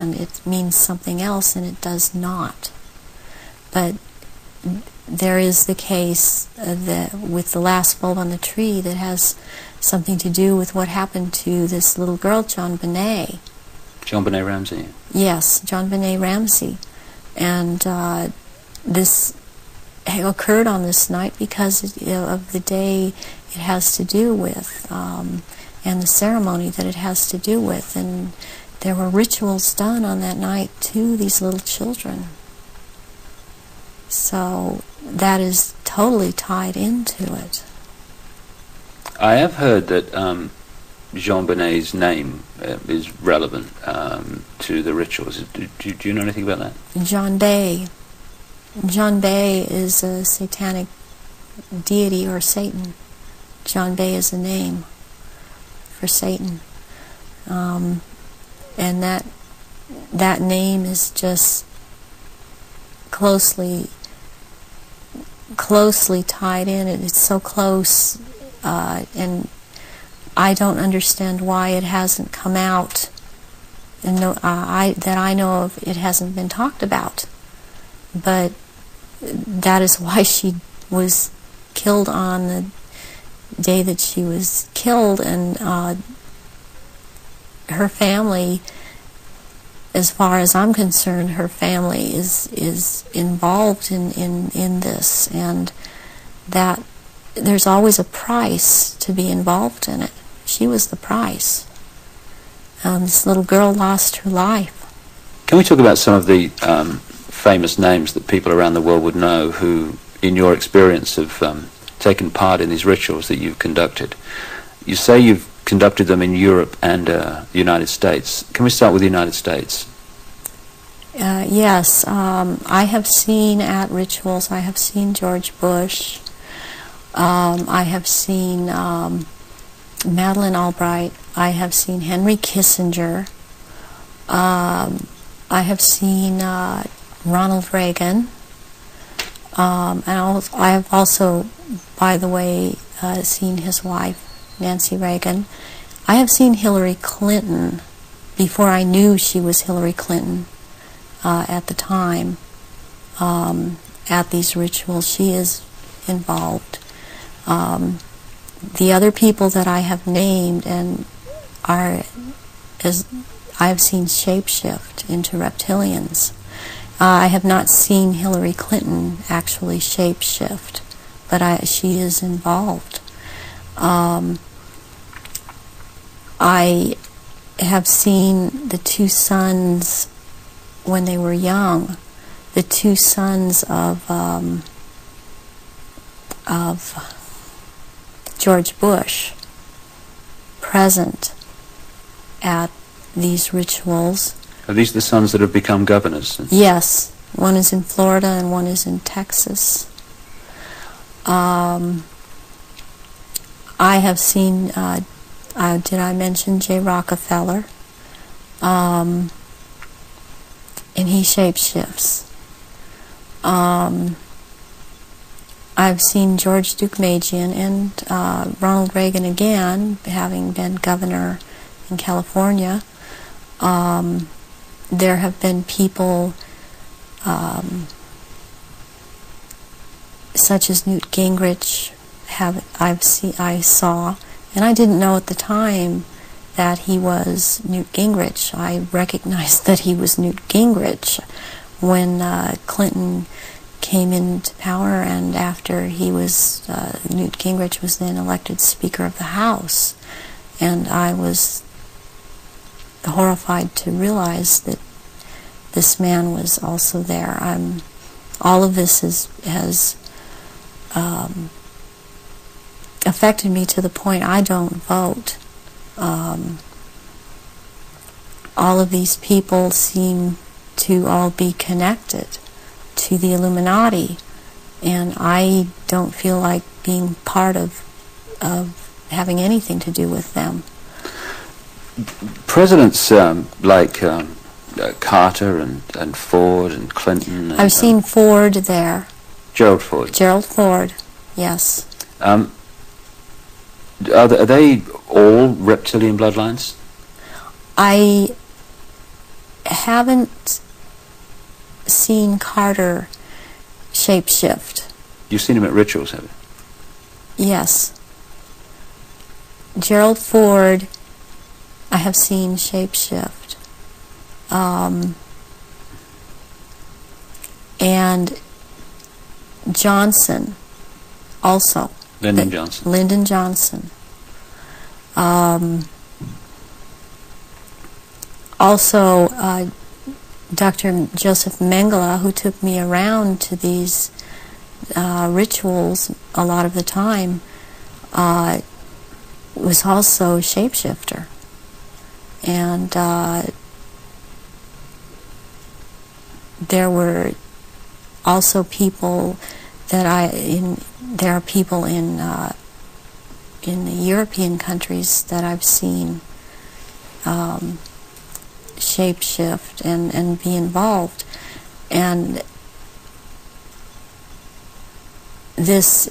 and it means something else, and it does not. But there is the case with the last bulb on the tree that has something to do with what happened to this little girl, JonBenet. JonBenet Ramsey? Yes, JonBenet Ramsey. And this occurred on this night because of the day it has to do with, and the ceremony that it has to do with. And there were rituals done on that night to these little children. So that is totally tied into it. I have heard that JonBenet's name is relevant to the rituals. Do you know anything about that? John Bay. John Bay is a satanic deity, or Satan. John Bay is a name for Satan. And that name is just closely tied in. It's so close, and I don't understand why it hasn't come out, and that I know of, it hasn't been talked about. But that is why she was killed on the day that she was killed, and her family, as far as I'm concerned, her family is involved in this, and that there's always a price to be involved in it. She was the price. This little girl lost her life. Can we talk about some of the famous names that people around the world would know who, in your experience, have taken part in these rituals that you've conducted? You say you've conducted them in Europe and the United States. Can we start with the United States? Yes, I have seen at rituals, I have seen George Bush, I have seen Madeleine Albright, I have seen Henry Kissinger, I have seen Ronald Reagan, and I have also, by the way, seen his wife, Nancy Reagan. I have seen Hillary Clinton before I knew she was Hillary Clinton. At the time, at these rituals, she is involved. The other people that I have named and I have seen shapeshift into reptilians. I have not seen Hillary Clinton actually shapeshift, but she is involved. I have seen the two sons when they were young, the two sons of George Bush present at these rituals. Are these the sons that have become governors? Yes. One is in Florida and one is in Texas. I have seen, did I mention J. Rockefeller? And he shapeshifts. I've seen George Deukmejian and Ronald Reagan again, having been governor in California. There have been people such as Newt Gingrich. I saw, and I didn't know at the time that he was Newt Gingrich. I recognized that he was Newt Gingrich when Clinton came into power, and after he was, Newt Gingrich was then elected Speaker of the House. And I was horrified to realize that this man was also there. All of this has affected me to the point I don't vote. All of these people seem to all be connected to the Illuminati, and I don't feel like being part of having anything to do with them. Presidents like Carter and Ford and Clinton. I've seen Ford there. Gerald Ford. Gerald Ford, yes. Are they all reptilian bloodlines? haven't seen Carter shapeshift. You've seen him at rituals, have you? Yes. Gerald Ford, I have seen shapeshift. And Johnson, also. Lyndon Johnson. Lyndon Johnson. Also, Dr. Joseph Mengele, who took me around to these rituals a lot of the time, was also a shapeshifter. And there were also people that there are people in the European countries that I've seen shapeshift and be involved. And this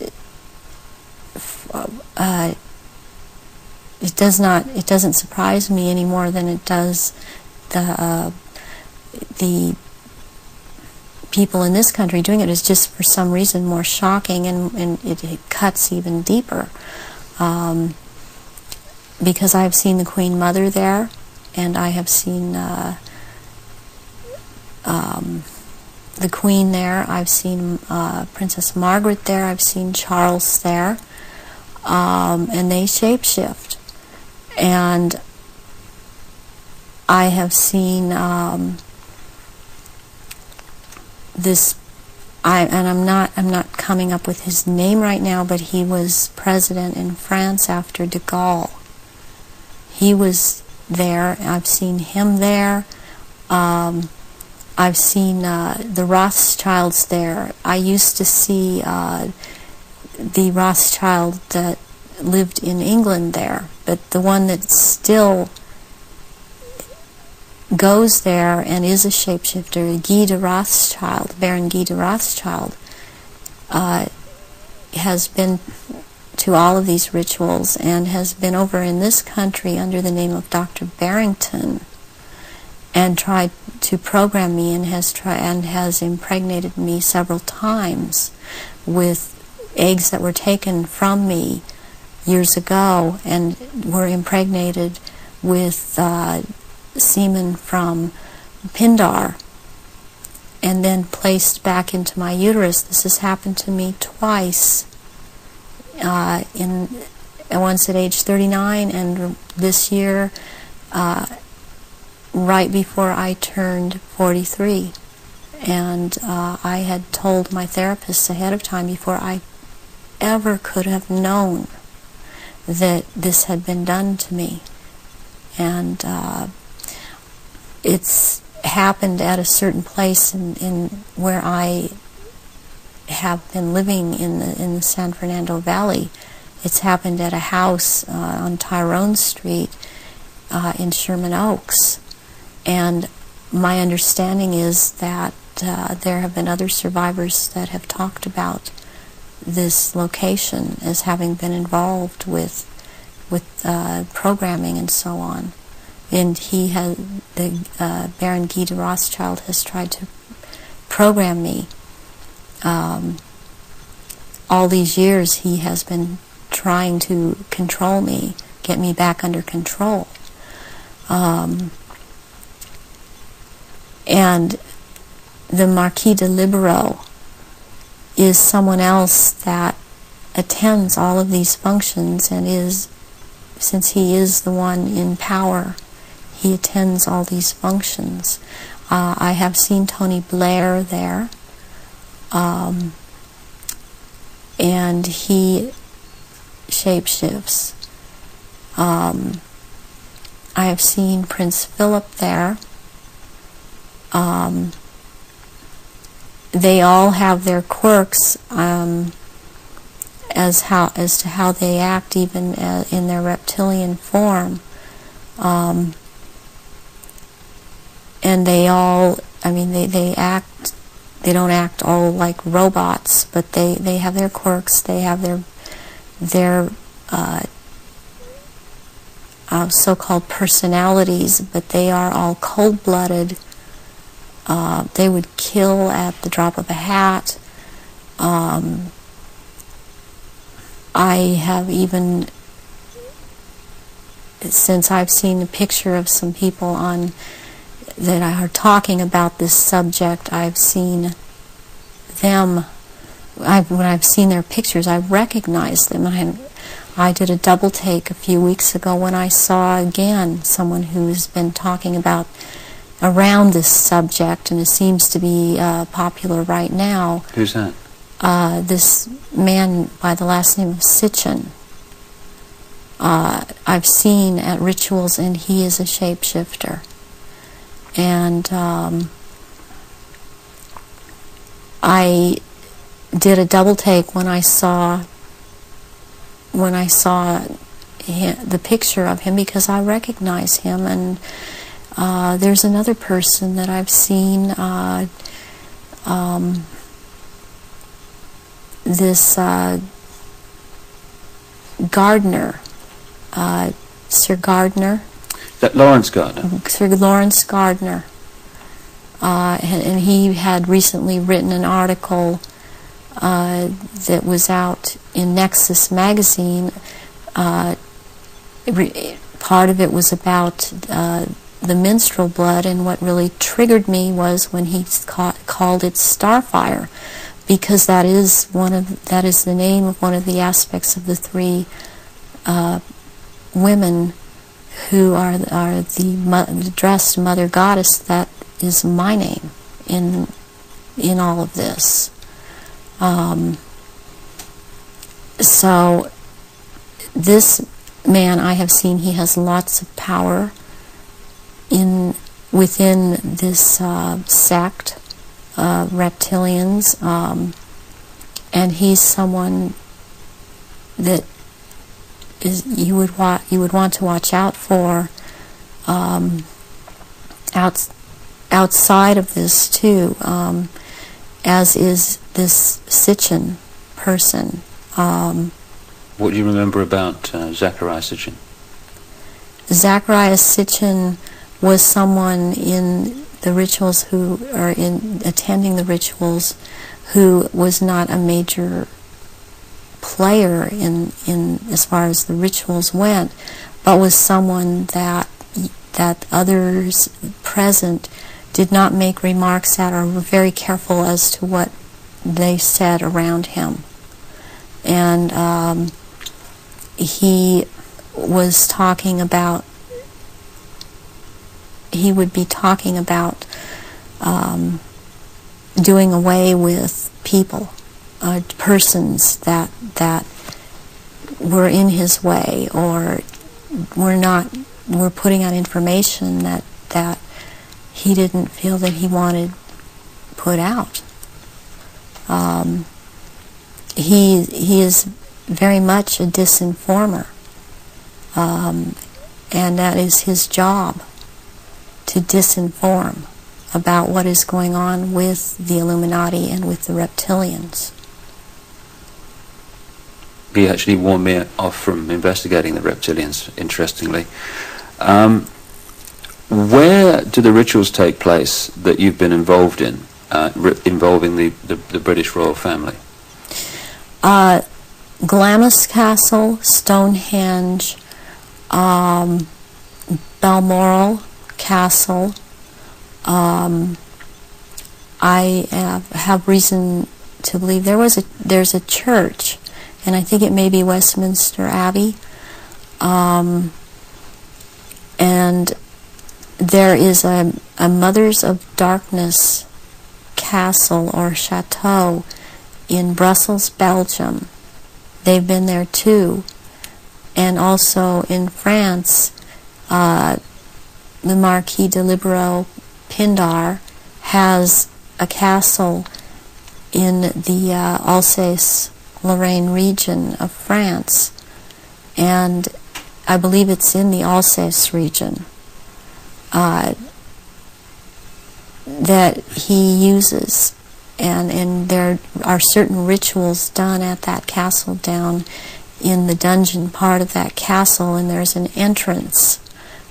it doesn't surprise me any more than it does the people in this country doing it. Is just for some reason more shocking, and it cuts even deeper, because I've seen the Queen Mother there, and I have seen the Queen there. I've seen Princess Margaret there. I've seen Charles there, and they shapeshift. And I have seen this. I'm not coming up with his name right now, but he was president in France after de Gaulle. He was there. I've seen him there. I've seen the Rothschilds there. I used to see the Rothschild that lived in England there, but the one that still goes there and is a shapeshifter, Guy de Rothschild, Baron Guy de Rothschild, has been to all of these rituals and has been over in this country under the name of Dr. Barrington and tried to program me, and has impregnated me several times with eggs that were taken from me years ago and were impregnated with semen from Pindar and then placed back into my uterus. This has happened to me twice, once at age 39 and this year right before I turned 43. And I had told my therapists ahead of time, before I ever could have known that this had been done to me. And it's happened at a certain place in where I have been living in the San Fernando Valley. It's happened at a house on Tyrone Street in Sherman Oaks. And my understanding is that there have been other survivors that have talked about this location as having been involved with programming and so on. And Baron Guy de Rothschild has tried to program me. All these years he has been trying to control me, get me back under control. And the Marquis de Libero is someone else that attends all of these functions and since he is the one in power, he attends all these functions. I have seen Tony Blair there, and he shapeshifts. I have seen Prince Philip there. They all have their quirks as to how they act, even in their reptilian form. And they all, they act. They don't act all like robots, but they have their quirks. They have their so-called personalities, but they are all cold-blooded. They would kill at the drop of a hat. I have even, since I've seen a picture of some people on that are talking about this subject, I've seen them. When I've seen their pictures, I recognize them. I did a double take a few weeks ago when I saw again someone who's been talking about around this subject, and it seems to be popular right now. Who's that? This man by the last name of Sitchin. I've seen at rituals, and he is a shapeshifter. And I did a double take when I saw the picture of him, because I recognize him. And there's another person that I've seen, this Gardner, Sir Gardner. That Lawrence Gardner? Sir Lawrence Gardner. And he had recently written an article that was out in Nexus magazine. Part of it was about the menstrual blood, and what really triggered me was when he called it Starfire, because that is the name of one of the aspects of the three women who are the dressed mother goddess. That is my name in all of this. So this man I have seen, he has lots of power within this sect, reptilians, and he's someone that you would want to watch out for outside of this too, as is this Sitchin person. What do you remember about Zachariah Sitchin? Zachariah Sitchin was someone in the rituals attending the rituals who was not a major player in as far as the rituals went, but was someone that others present did not make remarks at, or were very careful as to what they said around him. And he was talking about, he would be talking about doing away with people, persons that were in his way, or were putting out information that he didn't feel that he wanted put out. He is very much a disinformer, and that is his job, to disinform about what is going on with the Illuminati and with the reptilians. He actually warned me off from investigating the reptilians, interestingly. Where do the rituals take place that you've been involved in, involving the British royal family? Glamis Castle, Stonehenge, Balmoral Castle. I have reason to believe there's a church, and I think it may be Westminster Abbey, and there is a Mothers of Darkness castle or chateau in Brussels, Belgium. They've been there too. And also in France, the Marquis de Libero Pindar has a castle in the Alsace-Lorraine region of France, and I believe it's in the Alsace region, that he uses, and there are certain rituals done at that castle down in the dungeon part of that castle, and there's an entrance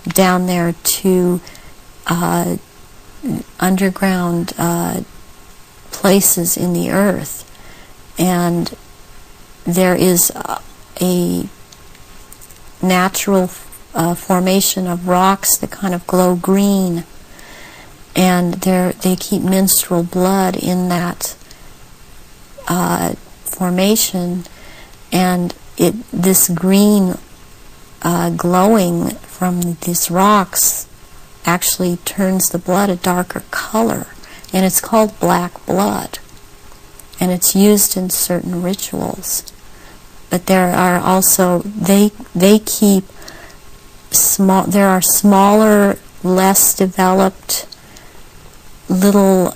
down there to underground places in the earth, and there is a natural formation of rocks that kind of glow green, and they keep menstrual blood in that formation, and this green glowing from these rocks actually turns the blood a darker color, and it's called black blood, and it's used in certain rituals. But there are also, they keep small, there are smaller, less developed little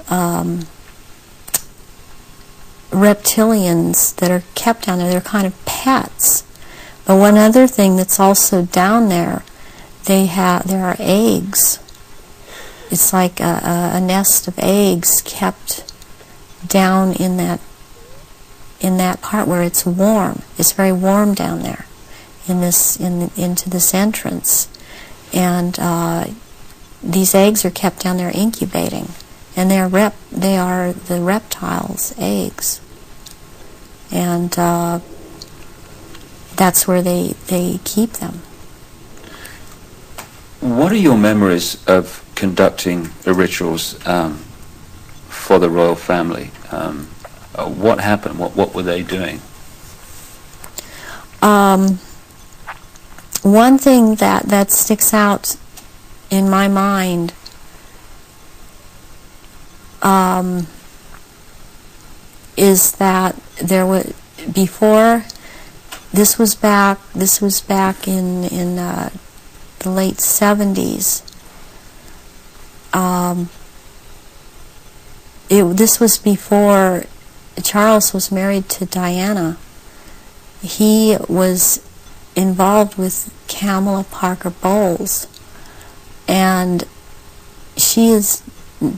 reptilians that are kept down there. They're kind of pets. But one other thing that's also down there, there are eggs. It's like a nest of eggs kept down in that part where it's warm. It's very warm down there into this entrance, and these eggs are kept down there incubating, and they are the reptiles' eggs, and that's where they keep them. What are your memories of conducting the rituals for the royal family? What happened? What were they doing? One thing that sticks out in my mind is that there was before. This was back in the late 70s. This was before Charles was married to Diana. He was involved with Kamala Parker Bowles, and she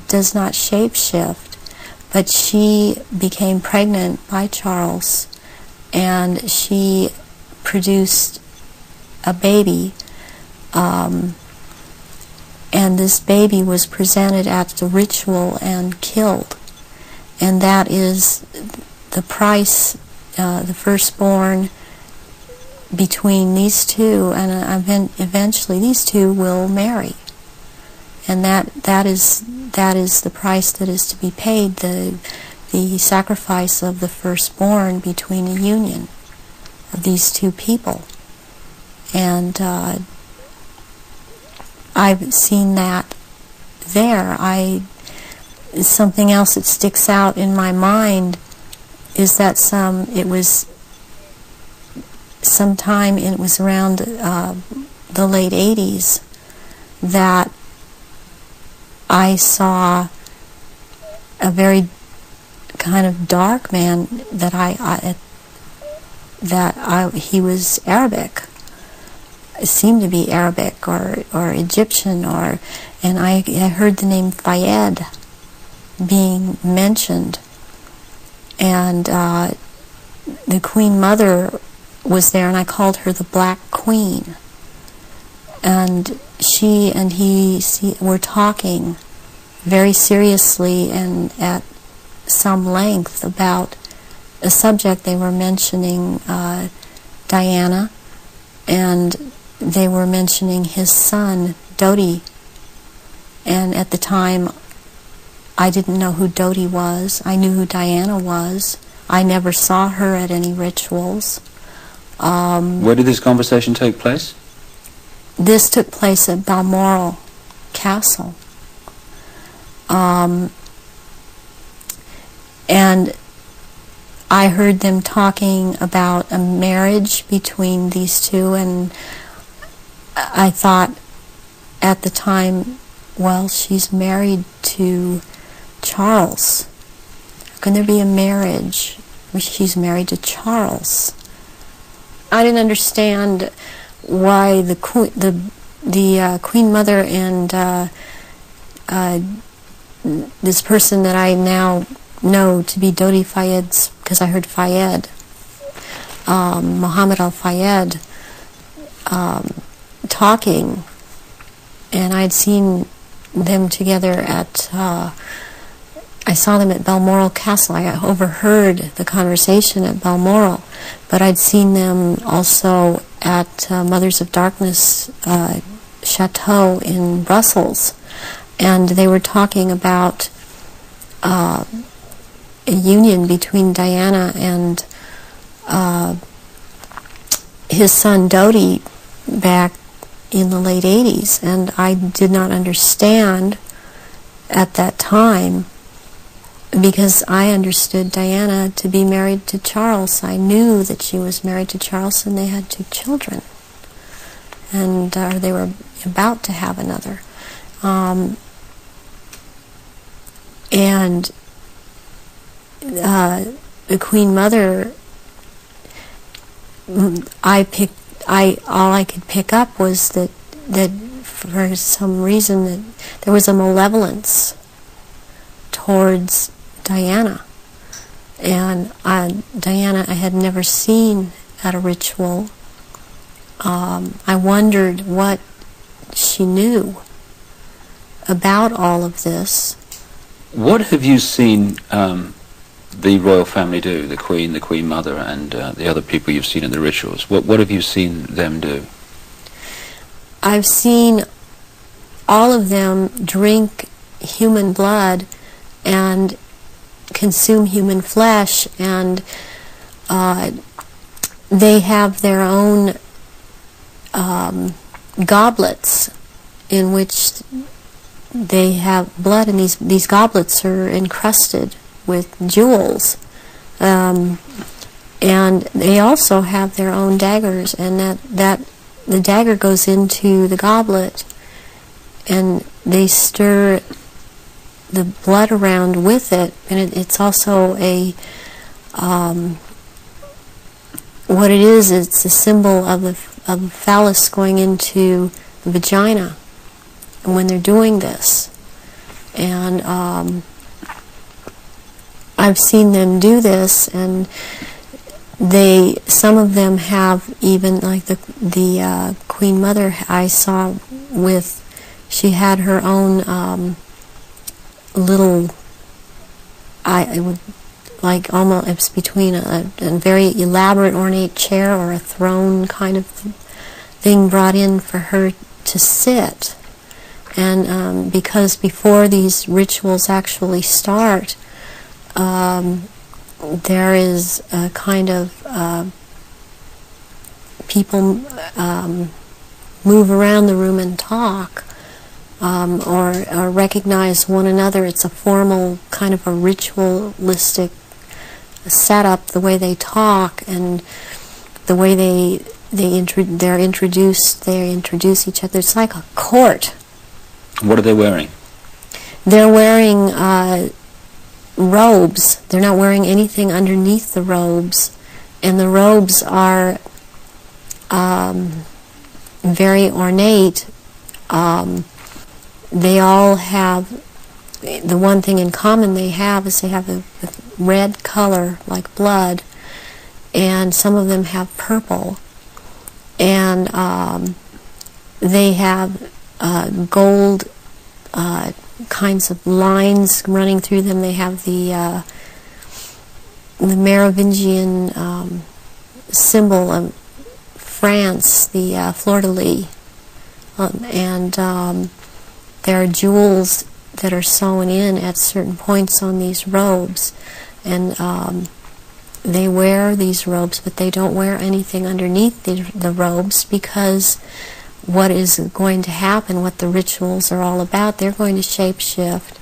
does not shapeshift, but she became pregnant by Charles, and she produced a baby, and this baby was presented at the ritual and killed, and that is the price, the firstborn between these two, and eventually these two will marry, and that is the price that is to be paid, the sacrifice of the firstborn between a union of these two people. And I've seen that there. Something else that sticks out in my mind is that it was around the late 80s that I saw a very kind of dark man he was Arabic. It seemed to be Arabic or Egyptian, and I heard the name Fayed being mentioned, and the Queen Mother was there, and I called her the Black Queen, and she and he were talking very seriously and at some length about a subject. They were mentioning Diana, and they were mentioning his son, Dodi. And at the time, I didn't know who Dodi was. I knew who Diana was. I never saw her at any rituals. Where did this conversation take place? This took place at Balmoral Castle. And I heard them talking about a marriage between these two, and I thought at the time, well, she's married to Charles. How can there be a marriage where she's married to Charles? I didn't understand why the Queen Mother and this person that I now know to be Dodi Fayed's, because I heard Fayed, Muhammad al-Fayed, talking, and I'd seen them together at, I saw them at Balmoral Castle. I overheard the conversation at Balmoral, but I'd seen them also at Mothers of Darkness Chateau in Brussels, and they were talking about a union between Diana and his son Dodi back in the late 80s, and I did not understand at that time, because I understood Diana to be married to Charles. I knew that she was married to Charles, and they had 2 children, and they were about to have another. And the Queen Mother, all I could pick up was that for some reason that there was a malevolence towards Diana. And Diana I had never seen at a ritual. I wondered what she knew about all of this. What have you seen the royal family do, the Queen Mother, and the other people you've seen in the rituals? What have you seen them do? I've seen all of them drink human blood and consume human flesh, and they have their own goblets in which they have blood, and these goblets are encrusted with jewels, and they also have their own daggers, and that the dagger goes into the goblet, and they stir the blood around with it, and it's also a what it is. It's a symbol of the phallus going into the vagina, and when they're doing this, and I've seen them do this, and some of them have even, like the Queen Mother I saw with, she had her own little, it would, like almost, it's between a very elaborate ornate chair or a throne kind of thing brought in for her to sit. And because before these rituals actually start, there is a kind of people move around the room and talk, or recognize one another. It's a formal kind of a ritualistic setup, the way they talk and the way they introduce each other. It's like a court. What are they wearing? They're wearing robes. They're not wearing anything underneath the robes, and the robes are very ornate. They all have, the one thing in common they have is they have a red color like blood, and some of them have purple, and they have gold kinds of lines running through them. They have the Merovingian symbol of France, the fleur-de-lis, and there are jewels that are sewn in at certain points on these robes, and they wear these robes, but they don't wear anything underneath the robes, because what is going to happen, what the rituals are all about, they're going to shape-shift,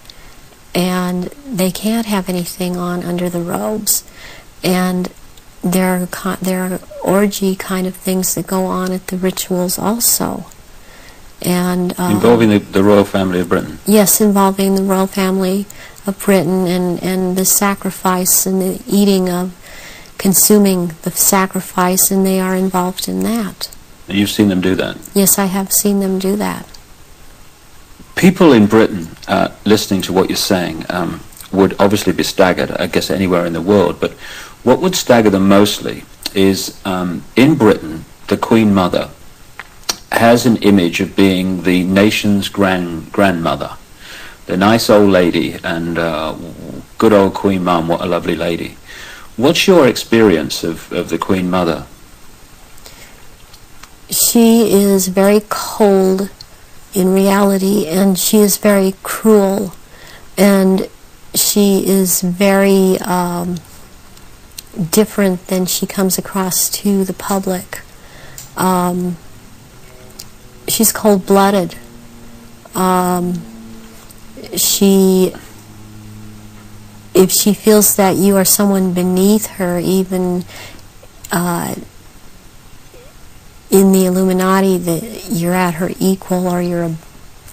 and they can't have anything on under the robes. And there are orgy kind of things that go on at the rituals also. And involving the royal family of Britain? Yes, involving the royal family of Britain, and the sacrifice and the eating of, consuming the sacrifice, and they are involved in that. You've seen them do that? Yes, I have seen them do that. People in Britain, listening to what you're saying, would obviously be staggered, I guess anywhere in the world, but what would stagger them mostly is, in Britain, the Queen Mother has an image of being the nation's grandmother. the nice old lady, and good old Queen Mum, what a lovely lady. What's your experience of the Queen Mother? She is very cold in reality, and she is very cruel, and she is very different than she comes across to the public. She's cold-blooded. If she feels that you are someone beneath her, even in the Illuminati, that you're at her equal or your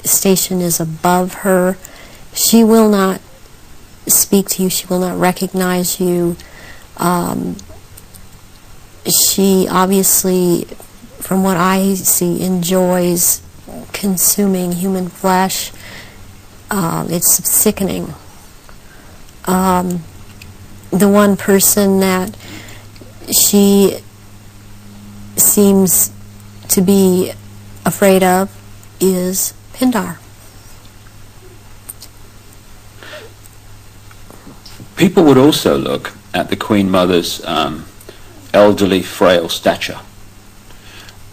station is above her, she will not speak to you, she will not recognize you. She obviously, from what I see, enjoys consuming human flesh. It's sickening. The one person that she seems to be afraid of is Pindar. People would also look at the Queen Mother's elderly, frail stature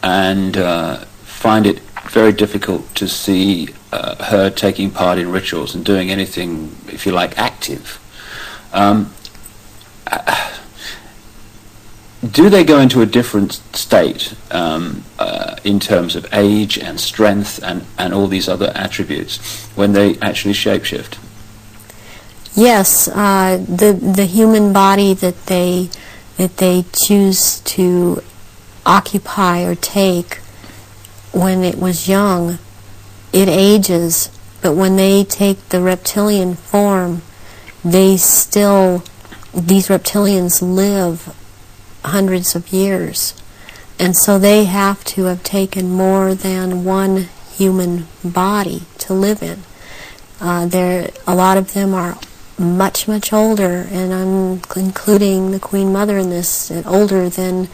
and find it very difficult to see her taking part in rituals and doing anything, if you like, active. Do they go into a different state in terms of age and strength and all these other attributes when they actually shapeshift? Yes, the human body that they choose to occupy or take when it was young, it ages, but when they take the reptilian form, these reptilians live hundreds of years, and so they have to have taken more than one human body to live in. A lot of them are much, much older, and I'm including the Queen Mother in this, older than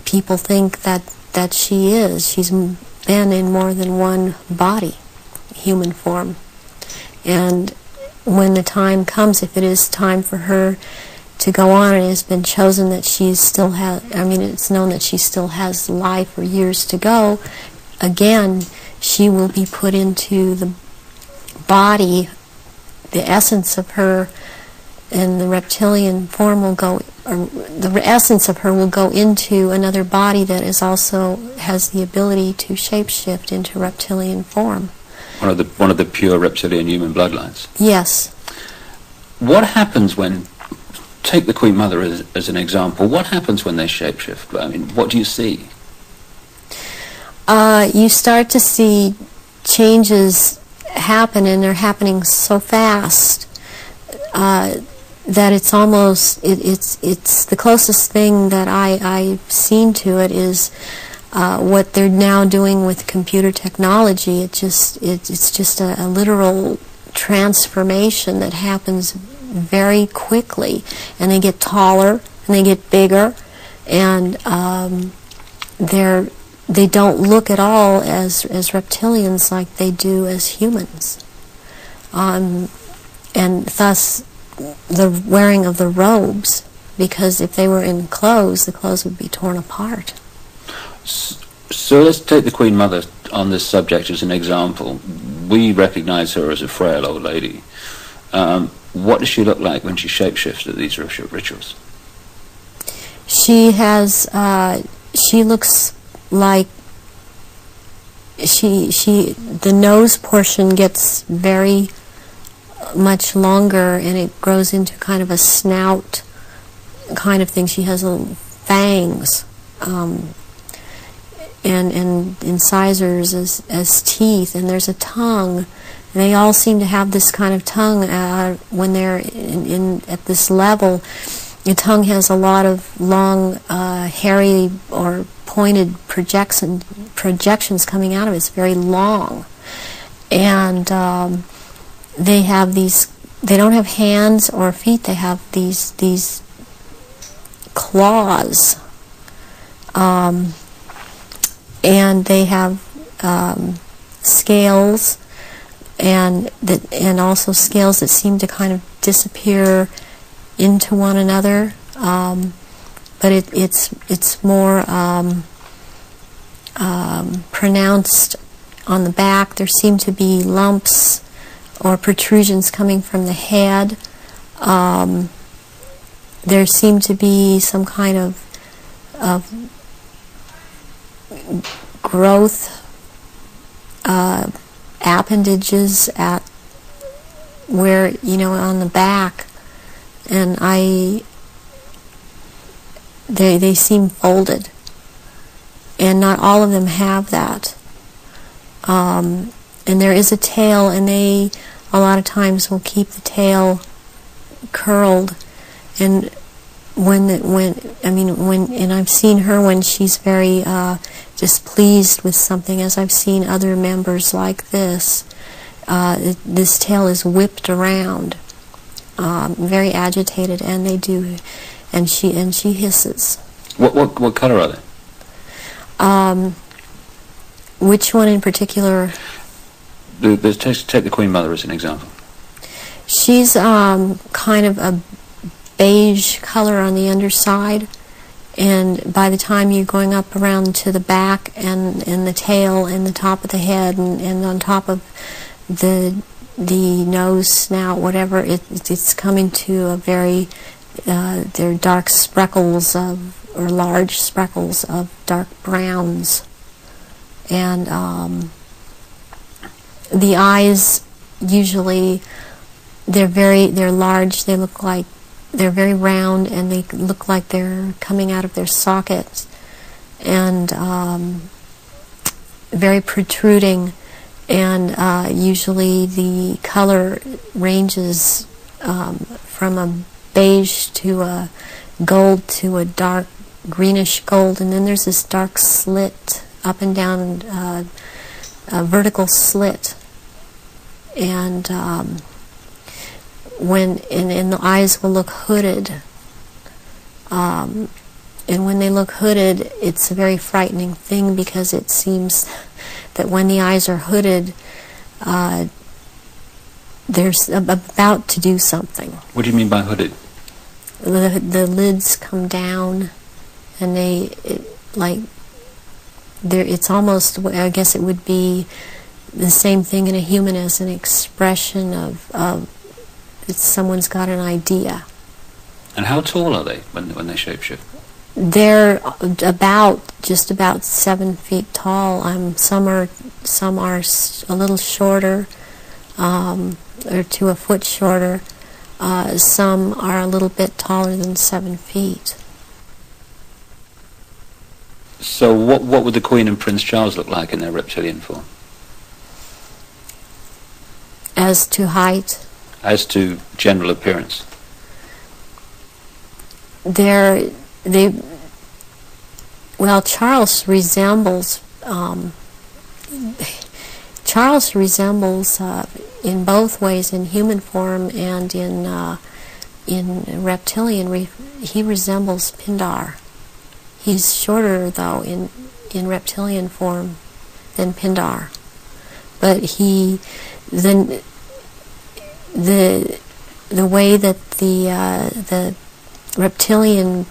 people think that she is. She's been in more than one body, human form. And when the time comes, if it is time for her to go on, it has been chosen that she still has, it's known that she still has life or years to go, again, she will be put into the body, the essence of her, and the reptilian form will go, or the essence of her will go into another body that is also has the ability to shapeshift into reptilian form. One of the pure reptilian human bloodlines. Yes. What happens when, take the Queen Mother as an example, what happens when they shapeshift? I mean, what do you see? You start to see changes happen, and they're happening so fast that it's almost, it's the closest thing that I've seen to it is what they're now doing with computer technology. It's just a literal transformation that happens very quickly, and they get taller and they get bigger, and they don't look at all as reptilians like they do as humans, and thus the wearing of the robes, because if they were in clothes, the clothes would be torn apart. So let's take the Queen Mother on this subject as an example. We recognize her as a frail old lady. What does she look like when she shapeshifts at these rituals? She looks like the nose portion gets very much longer, and it grows into kind of a snout kind of thing. She has little fangs, and incisors as teeth, and there's a tongue. And they all seem to have this kind of tongue when they're at this level. The tongue has a lot of long, hairy or pointed projections coming out of it. It's very long. And they have these, they don't have hands or feet, they have these claws. And they have scales and also scales that seem to kind of disappear into one another. But it's more pronounced on the back. There seem to be lumps or protrusions coming from the head. There seem to be some kind of growth appendages at where, on the back, and they seem folded, and not all of them have that. And there is a tail, and they a lot of times will keep the tail curled, and and I've seen her when she's very displeased with something, as I've seen other members like this. This tail is whipped around, very agitated, and they do, and she hisses. What color are they? Which one in particular? Take the Queen Mother as an example. She's kind of a beige color on the underside, and by the time you're going up around to the back and the tail and the top of the head and on top of the nose, snout, whatever, it's coming to a very they're dark speckles or large speckles of dark browns, and the eyes usually they're large. They look like they're very round, and they look like they're coming out of their sockets, and very protruding, and usually the color ranges from a beige to a gold to a dark greenish gold, and then there's this dark slit up and down, a vertical slit, and and the eyes will look hooded, and when they look hooded, it's a very frightening thing, because it seems that when the eyes are hooded, they're about to do something. What do you mean by hooded? The lids come down, and it's almost, I guess it would be the same thing in a human as an expression of someone's got an idea. And how tall are they when they shapeshift? They're just about 7 feet tall. Some are a little shorter, or to a foot shorter. Some are a little bit taller than 7 feet. So what would the Queen and Prince Charles look like in their reptilian form? As to height? As to general appearance? Charles resembles in both ways, in human form and in reptilian. He resembles Pindar. He's shorter, though, in reptilian form than Pindar, but the way that the reptilian,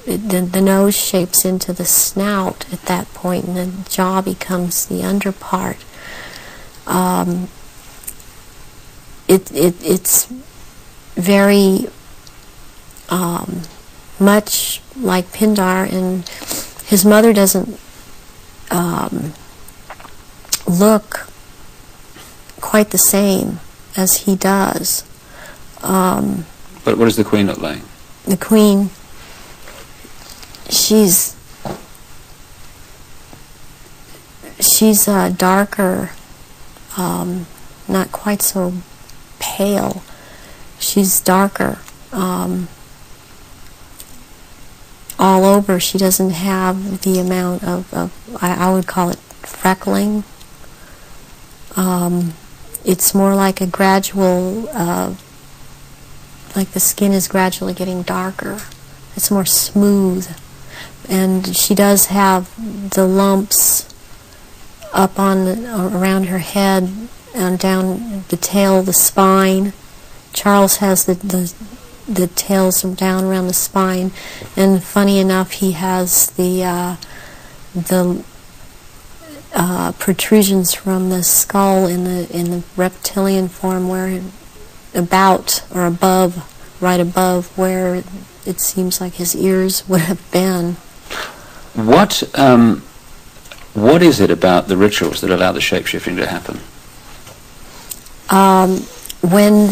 the nose shapes into the snout at that point, and the jaw becomes the underpart. It's very much like Pindar, and his mother doesn't look quite the same as he does. But what does the Queen look like? The Queen, she's darker, not quite so pale. She's darker. All over, she doesn't have the amount of I would call it freckling. It's more like a gradual, like the skin is gradually getting darker. It's more smooth. And she does have the lumps up around her head down the tail, the spine. Charles has the tails down around the spine, and funny enough, he has the protrusions from the skull in the reptilian form, where about or above, right above where it seems like his ears would have been. What is it about the rituals that allow the shape-shifting to happen? When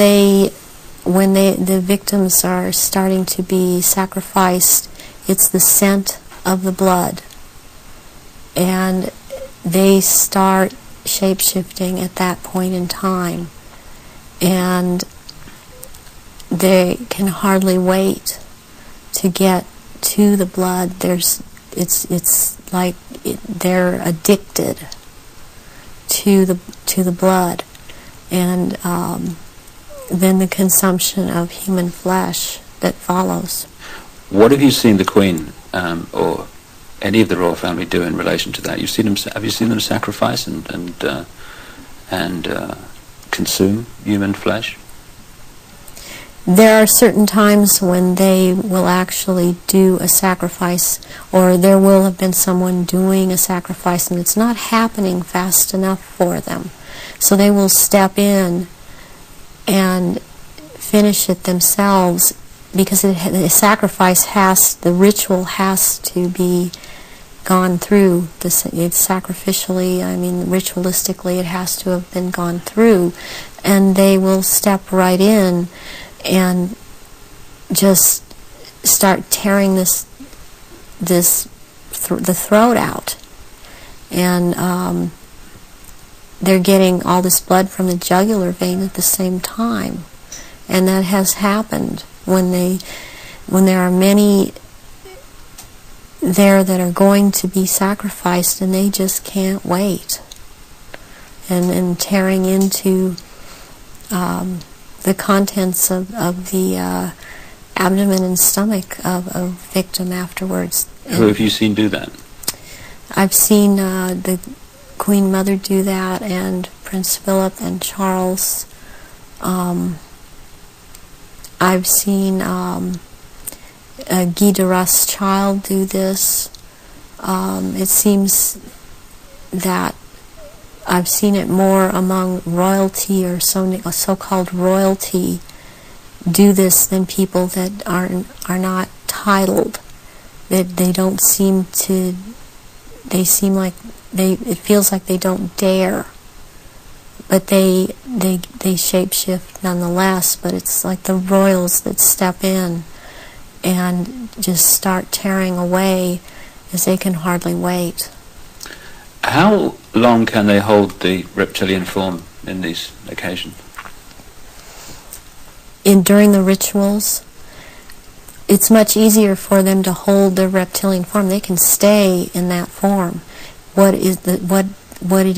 the victims are starting to be sacrificed, it's the scent of the blood, and they start shape-shifting at that point in time, and they can hardly wait to get to the blood. It's like they're addicted to the blood, and then the consumption of human flesh that follows. What have you seen the Queen or any of the royal family do in relation to that? Have you seen them sacrifice and consume human flesh? There are certain times when they will actually do a sacrifice, or there will have been someone doing a sacrifice, and it's not happening fast enough for them. So they will step in and finish it themselves, because the sacrifice the ritual has to be gone through. It's sacrificially, ritualistically, it has to have been gone through, and they will step right in and just start tearing the throat out, and they're getting all this blood from the jugular vein at the same time, and that has happened when there are many there that are going to be sacrificed, and they just can't wait, and tearing into the contents of the abdomen and stomach of a victim afterwards. Who have you seen do that? I've seen the Queen Mother do that, and Prince Philip and Charles. I've seen Guy de Rust's child do this. It seems that I've seen it more among royalty, or so-called royalty, do this than people that are not titled. That they don't seem to. They seem like it feels like they don't dare, but they shapeshift nonetheless. But it's like the royals that step in and just start tearing away as they can hardly wait. How long can they hold the reptilian form in these occasions? During the rituals, it's much easier for them to hold their reptilian form. They can stay in that form. What it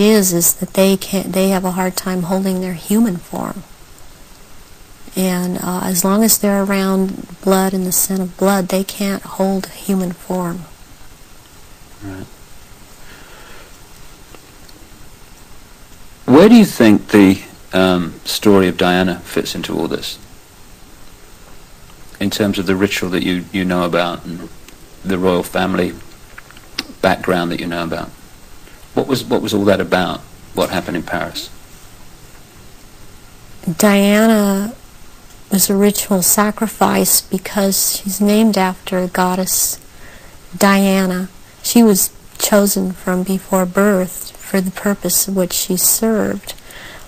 is that they have a hard time holding their human form. And as long as they're around blood and the scent of blood, they can't hold human form. Right. Where do you think the story of Diana fits into all this, in terms of the ritual that you know about and the royal family background that you know about? What was all that about? What happened in Paris? Diana was a ritual sacrifice because she's named after a goddess, Diana. She was chosen from before birth for the purpose of which she served.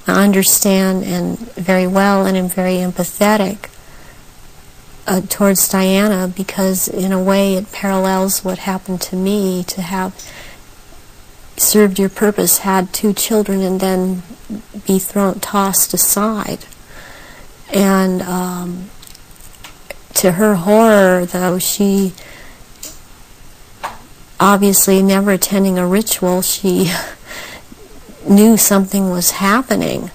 I understand and very well, and am very empathetic towards Diana, because in a way it parallels what happened to me, to have served your purpose, had 2 children, and then be tossed aside. And to her horror, though, she obviously never attending a ritual, she knew something was happening,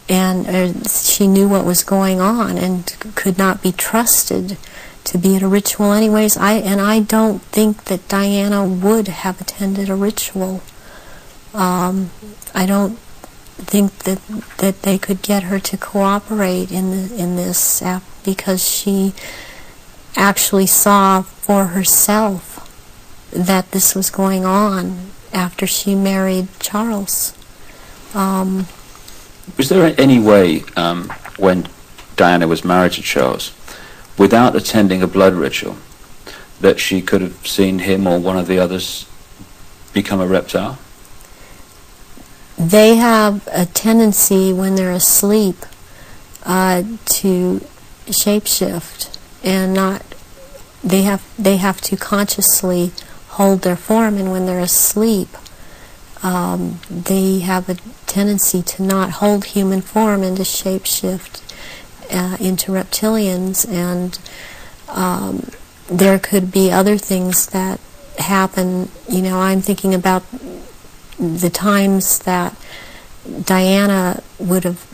and she knew what was going on, and could not be trusted to be at a ritual anyways. I don't think that Diana would have attended a ritual. I don't think that they could get her to cooperate in this because she actually saw for herself that this was going on after she married Charles. Was there any way, when Diana was married to Charles, without attending a blood ritual, that she could have seen him or one of the others become a reptile? They have a tendency when they're asleep to shapeshift, and they have to consciously hold their form, and when they're asleep they have a tendency to not hold human form and to shapeshift into reptilians, and there could be other things that happen. You know, I'm thinking about the times that Diana would have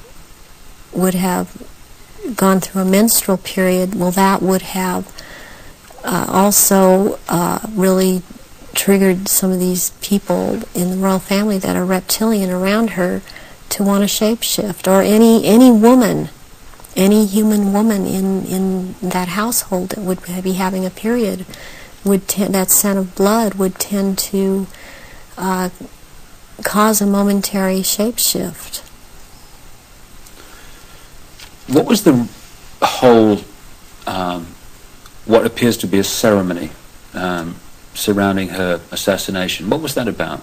gone through a menstrual period. Well, that would have also really triggered some of these people in the royal family that are reptilian around her to want to shapeshift, or any woman, any human woman in that household that would be having a period, that scent of blood would tend to cause a momentary shapeshift. What was the whole, what appears to be a ceremony surrounding her assassination? What was that about?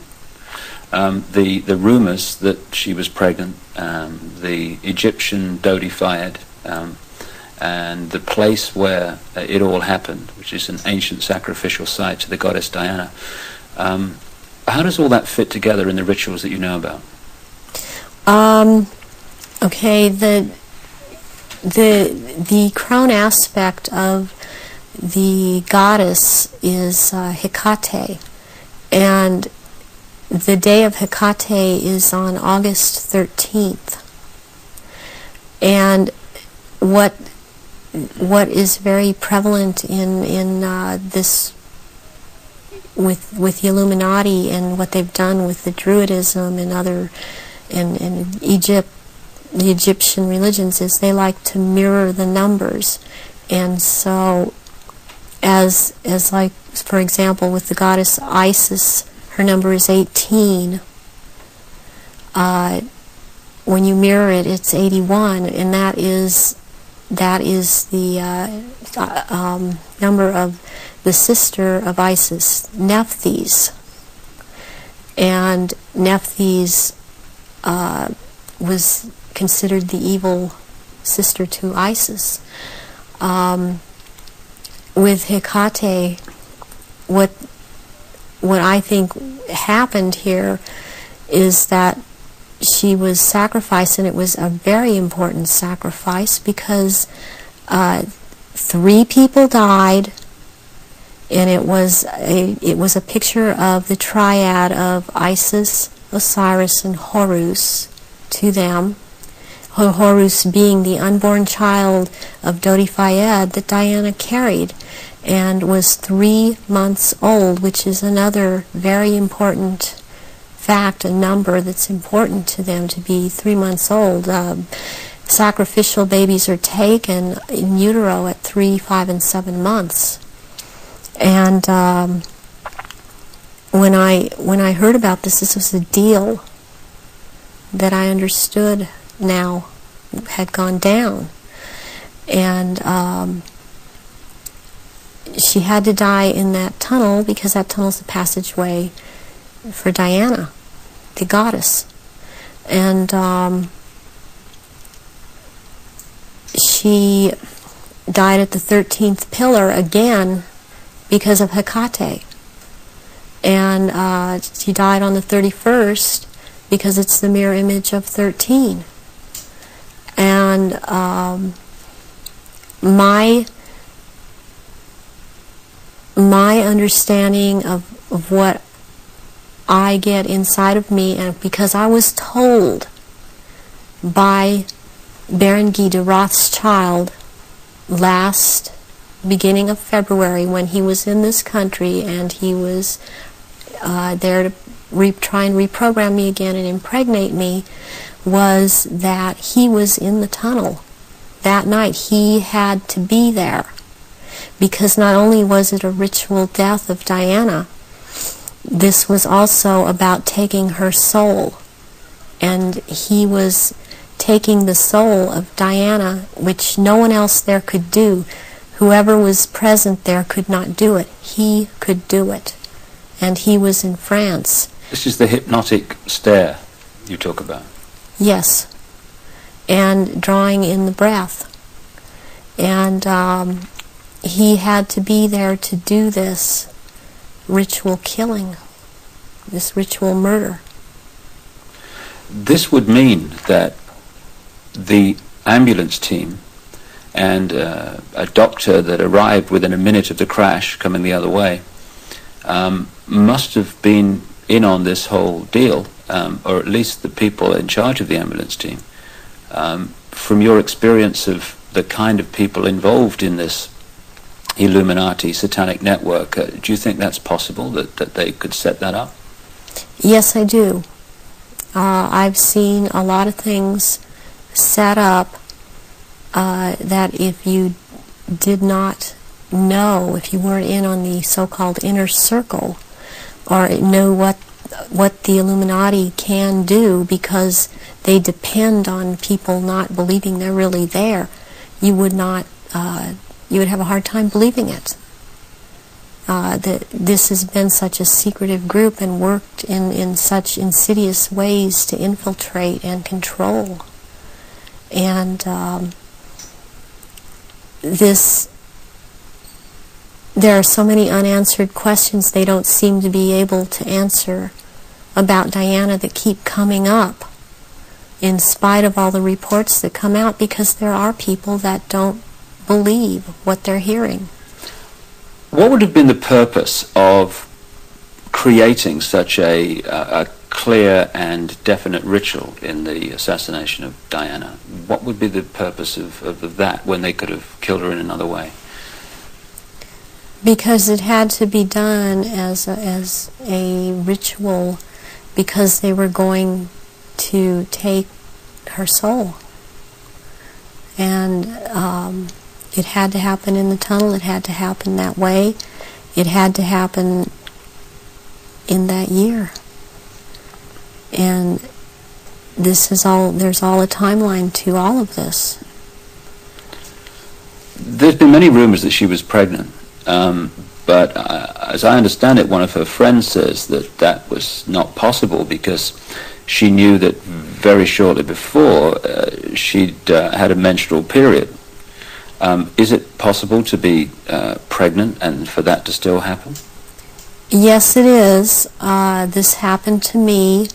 The rumours that she was pregnant, the Egyptian Dodi Fayed, and the place where it all happened, which is an ancient sacrificial site to the goddess Diana. How does all that fit together in the rituals that you know about? Okay, the crown aspect of the goddess is Hecate, and the day of Hecate is on August 13th. And what is very prevalent in this with the Illuminati and what they've done with the Druidism and other in Egypt, the Egyptian religions, is they like to mirror the numbers. And so as like, for example, with the goddess Isis, her number is 18. When you mirror it, it's 81, and that is the number of the sister of Isis, Nephthys. And Nephthys was considered the evil sister to Isis. With Hecate, what I think happened here is that she was sacrificed, and it was a very important sacrifice because 3 people died, and it was a picture of the triad of Isis, Osiris, and Horus to them. Horus being the unborn child of Dodi Fayed that Diana carried and was 3 months old, which is another very important fact, a number that's important to them, to be 3 months old. Sacrificial babies are taken in utero at 3, 5, and 7 months. And when I heard about this was a deal that I understood now had gone down, and she had to die in that tunnel because that tunnel's the passageway for Diana, the goddess. And she died at the 13th pillar again because of Hecate. And she died on the 31st because it's the mirror image of 13. And my understanding of what I get inside of me, and because I was told by Baron Guy de Rothschild last beginning of February, when he was in this country and he was there to try and reprogram me again and impregnate me, was that he was in the tunnel that night. He had to be there because not only was it a ritual death of Diana, this was also about taking her soul. And he was taking the soul of Diana, which no one else there could do. Whoever was present there could not do it. He could do it. And he was in France. This is the hypnotic stare you talk about. Yes. And drawing in the breath. And he had to be there to do this ritual killing, this ritual murder. This would mean that the ambulance team and a doctor that arrived within a minute of the crash coming the other way must have been in on this whole deal, or at least the people in charge of the ambulance team. From your experience of the kind of people involved in this Illuminati satanic network, do you think that's possible, that they could set that up? Yes, I do. I've seen a lot of things set up that if you did not know, if you weren't in on the so-called inner circle, or know what the Illuminati can do because they depend on people not believing they're really there, you would not, you would have a hard time believing it. That this has been such a secretive group and worked in such insidious ways to infiltrate and control. And there are so many unanswered questions they don't seem to be able to answer about Diana that keep coming up in spite of all the reports that come out, because there are people that don't believe what they're hearing. What would have been the purpose of creating such a clear and definite ritual in the assassination of Diana? What would be the purpose of that when they could have killed her in another way? Because it had to be done as a ritual, because they were going to take her soul. And it had to happen in the tunnel. It had to happen that way. It had to happen in that year. And this is all, there's all a timeline to all of this. There's been many rumors that she was pregnant, but as I understand it, one of her friends says that that was not possible because she knew that very shortly before she'd had a menstrual period. Is it possible to be pregnant and for that to still happen? Yes, it is. This happened to me.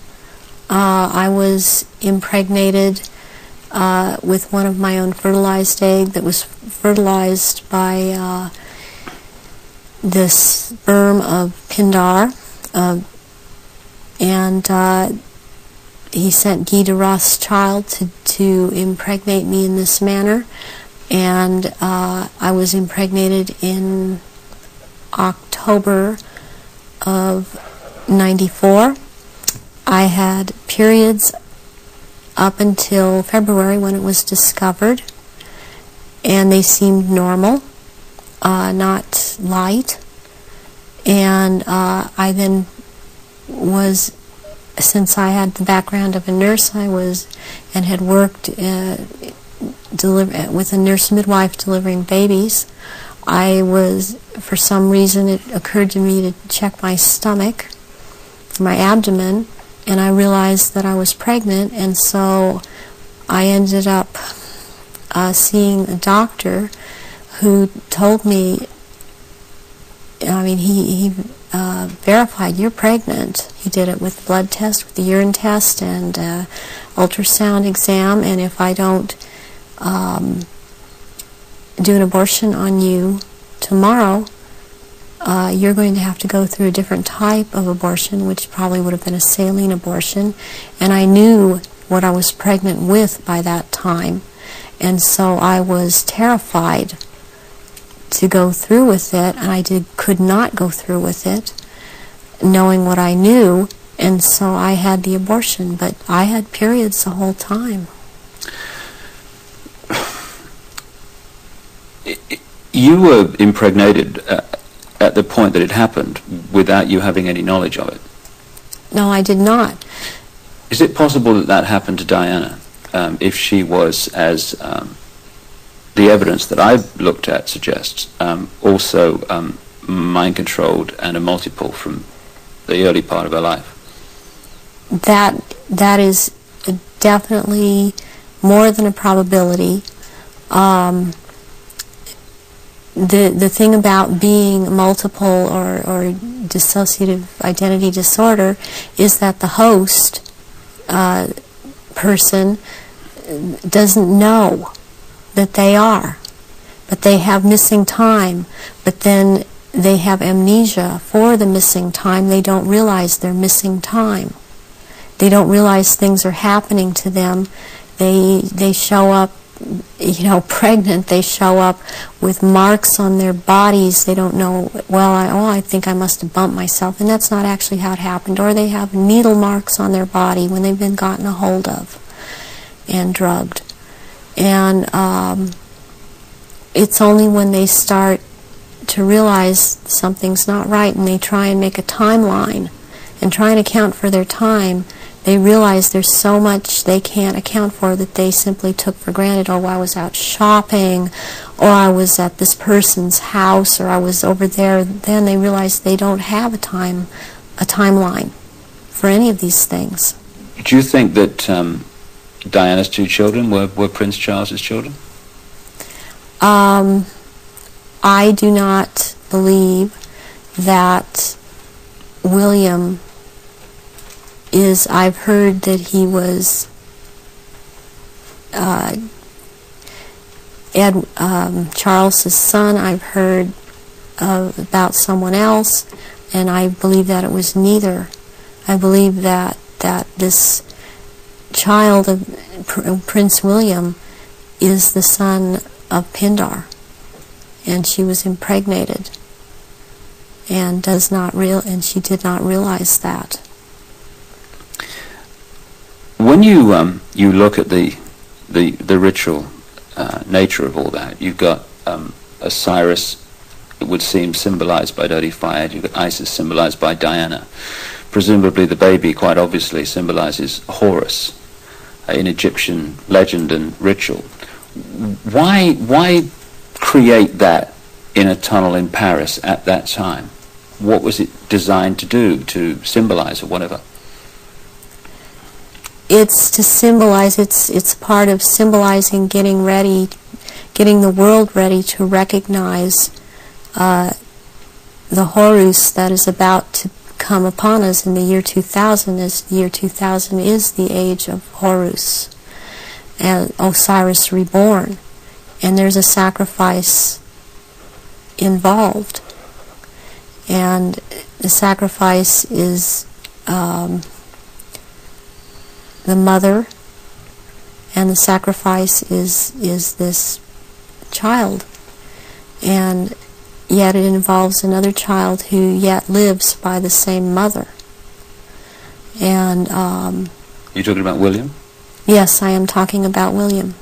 I was impregnated with one of my own fertilized egg that was fertilized by the sperm of Pindar, and he sent Guy de Rothschild to impregnate me in this manner, and I was impregnated in October of '94. I had periods up until February when it was discovered, and they seemed normal, not light. And I then was, since I had the background of a nurse, I was and had worked with a nurse midwife delivering babies. I was, for some reason, it occurred to me to check my stomach, my abdomen, and I realized that I was pregnant, and so I ended up seeing a doctor who told me, I mean, he verified, you're pregnant. He did it with blood test, with the urine test, and ultrasound exam, and if I don't do an abortion on you tomorrow, you're going to have to go through a different type of abortion, which probably would have been a saline abortion. And I knew what I was pregnant with by that time, and so I was terrified to go through with it, and I could not go through with it, knowing what I knew. And so I had the abortion, but I had periods the whole time. You were impregnated at the point that it happened without you having any knowledge of it. No, I did not. Is it possible that that happened to Diana if she was, as the evidence that I've looked at suggests, also mind-controlled and a multiple from the early part of her life? That is definitely more than a probability. The thing about being multiple or dissociative identity disorder is that the host person doesn't know that they are, but they have missing time, but then they have amnesia for the missing time. They don't realize they're missing time. They don't realize things are happening to them. They show up, pregnant. They show up with marks on their bodies. They don't know, I think I must have bumped myself, and that's not actually how it happened. Or they have needle marks on their body when they've been gotten a hold of and drugged. And it's only when they start to realize something's not right and they try and make a timeline and try and account for their time, they realize there's so much they can't account for that they simply took for granted. Oh, I was out shopping, or I was at this person's house, or I was over there. Then they realize they don't have a timeline for any of these things. Do you think that Diana's two children were Prince Charles's children? I do not believe that William is, I've heard that he was Charles's son. I've heard about someone else, and I believe that it was neither. I believe that this child of Prince William is the son of Pindar, and she was impregnated and she did not realize that. When you look at the ritual nature of all that, you've got Osiris, it would seem, symbolized by dirty fire. You've got Isis, symbolized by Diana. Presumably the baby, quite obviously, symbolizes Horus in Egyptian legend and ritual. Why create that in a tunnel in Paris at that time? What was it designed to do, to symbolize or whatever? It's to symbolize, it's part of symbolizing getting the world ready to recognize the Horus that is about to come upon us in the year 2000, as the year 2000 is the age of Horus and Osiris reborn. And there's a sacrifice involved. And the sacrifice is the mother, and the sacrifice is this child. And yet it involves another child who yet lives by the same mother. And you're talking about William? Yes, I am talking about William.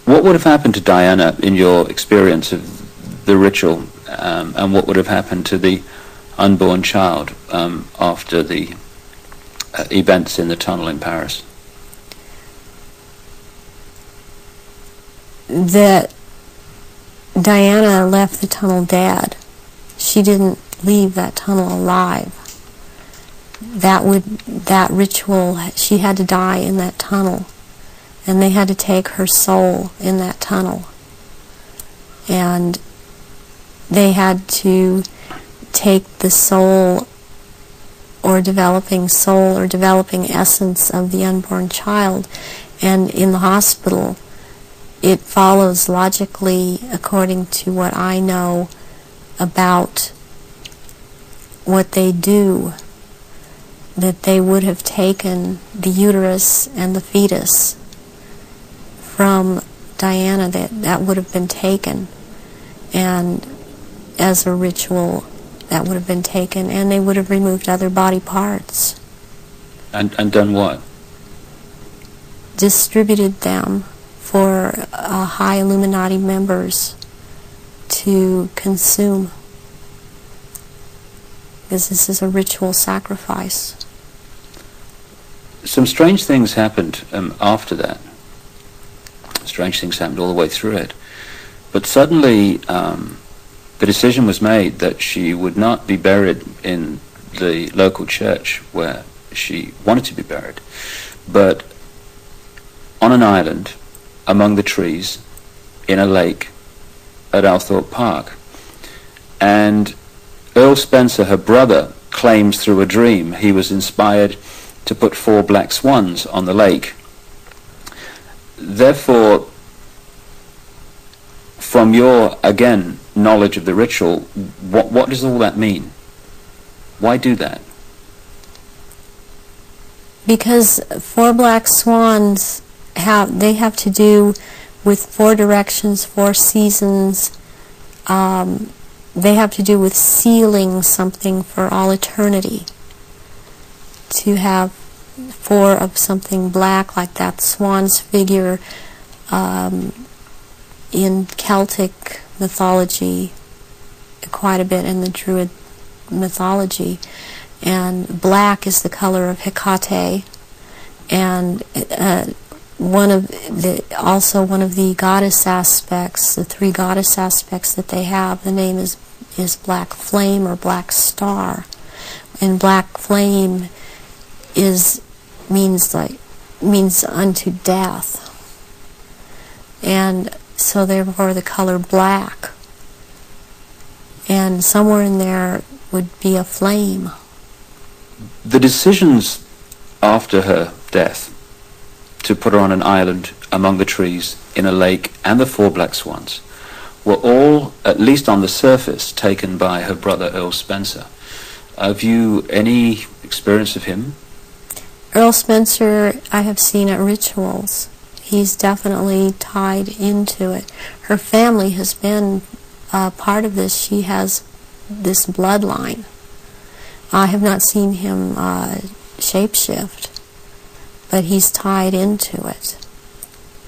What would have happened to Diana in your experience of the ritual, and what would have happened to the unborn child after the events in the tunnel in Paris? That Diana left the tunnel dead. She didn't leave that tunnel alive. That ritual, she had to die in that tunnel, and they had to take her soul in that tunnel, and they had to take the soul or developing essence of the unborn child. And in the hospital, it follows logically, according to what I know about what they do, that they would have taken the uterus and the fetus from Diana, that would have been taken, and as a ritual that would have been taken, and they would have removed other body parts. And done what? Distributed them for high Illuminati members to consume, because this is a ritual sacrifice. Some strange things happened after that. Strange things happened all the way through it. But suddenly the decision was made that she would not be buried in the local church where she wanted to be buried, but on an island among the trees in a lake at Althorpe Park. And Earl Spencer, her brother, claims through a dream he was inspired to put 4 black swans on the lake. Therefore, from your, again, knowledge of the ritual, what does all that mean? Why do that? Because 4 black swans have to do with 4 directions, 4 seasons. They have to do with sealing something for all eternity. To have 4 of something black, like that swan's figure in Celtic mythology, quite a bit in the Druid mythology. And black is the color of Hecate, and also one of the goddess aspects, the 3 goddess aspects that they have. The name is Black Flame or Black Star, and Black Flame means unto death, and so therefore the color black, and somewhere in there would be a flame. The decisions after her death to put her on an island among the trees in a lake and the 4 black swans were all, at least on the surface, taken by her brother Earl Spencer. Have you any experience of him? Earl Spencer I have seen at rituals. He's definitely tied into it. Her family has been part of this. She has this bloodline. I have not seen him shapeshift, but he's tied into it.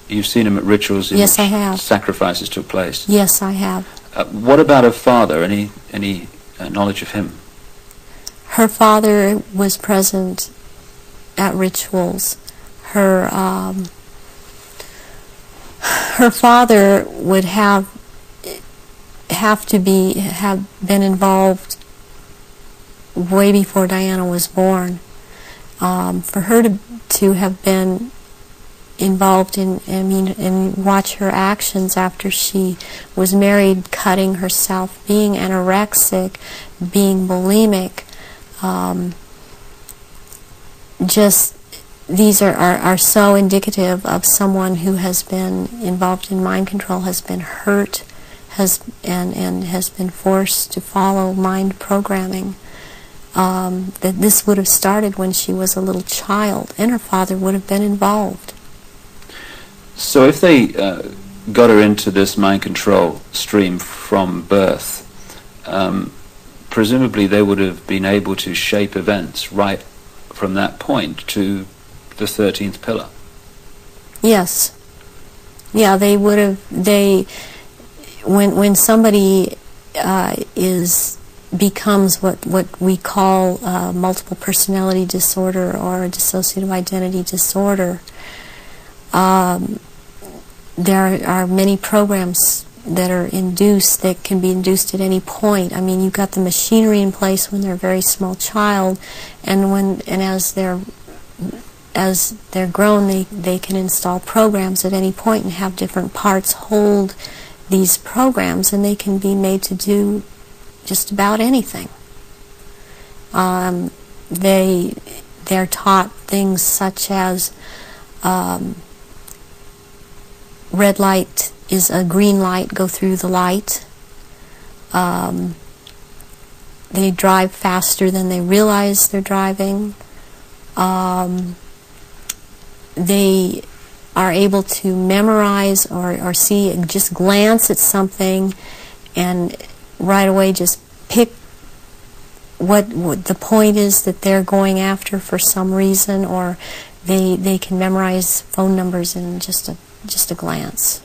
You've seen him at rituals in yes, which I have. Sacrifices took place? Yes, I have. What about her father? Any knowledge of him? Her father was present at rituals. Her father would have been involved way before Diana was born. For her to have been involved and watch her actions after she was married, cutting herself, being anorexic, being bulimic, these are so indicative of someone who has been involved in mind control, has been hurt, and has been forced to follow mind programming. That this would have started when she was a little child, and her father would have been involved. So if they got her into this mind control stream from birth, presumably they would have been able to shape events right from that point to the 13th pillar. Yes. Yeah, they would have. When somebody becomes what we call multiple personality disorder or a dissociative identity disorder, there are many programs that are induced, that can be induced at any point. I mean, you've got the machinery in place when they're a very small child, and as they're grown, they can install programs at any point and have different parts hold these programs, and they can be made to do just about anything. They're taught things such as red light is a green light, go through the light. They drive faster than they realize they're driving. They are able to memorize or see, just glance at something and right away just pick what the point is that they're going after for some reason, or they can memorize phone numbers in just a glance.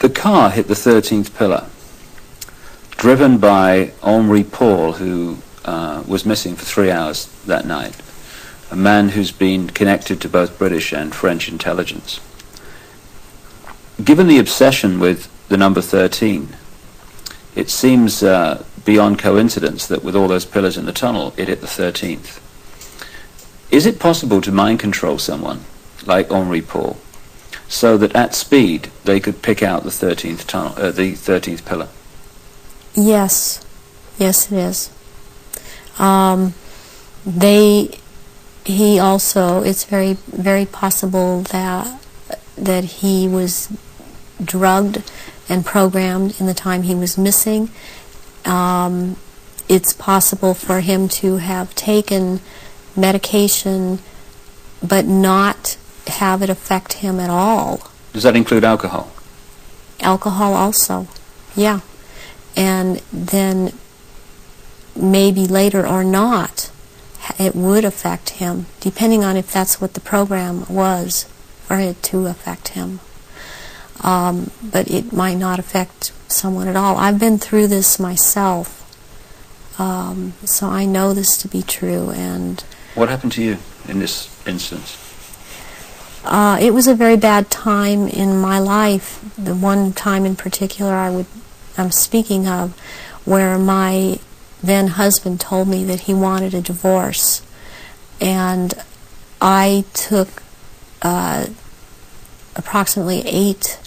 The car hit the 13th pillar, driven by Henri Paul, who was missing for 3 hours that night, a man who's been connected to both British and French intelligence. Given the obsession with the number 13, it seems beyond coincidence that with all those pillars in the tunnel, it hit the 13th. Is it possible to mind control someone like Henri Paul so that at speed they could pick out the 13th tunnel, the 13th pillar? Yes, yes, it is. He also, it's very, very possible that he was drugged and programmed in the time he was missing. It's possible for him to have taken medication but not have it affect him at all. Does that include alcohol? Alcohol also, yeah. And then maybe later or not, it would affect him, depending on if that's what the program was for it to affect him. But it might not affect someone at all. I've been through this myself, so I know this to be true. And what happened to you in this instance? It was a very bad time in my life. The one time in particular I'm speaking of, where my then husband told me that he wanted a divorce, and I took approximately 8.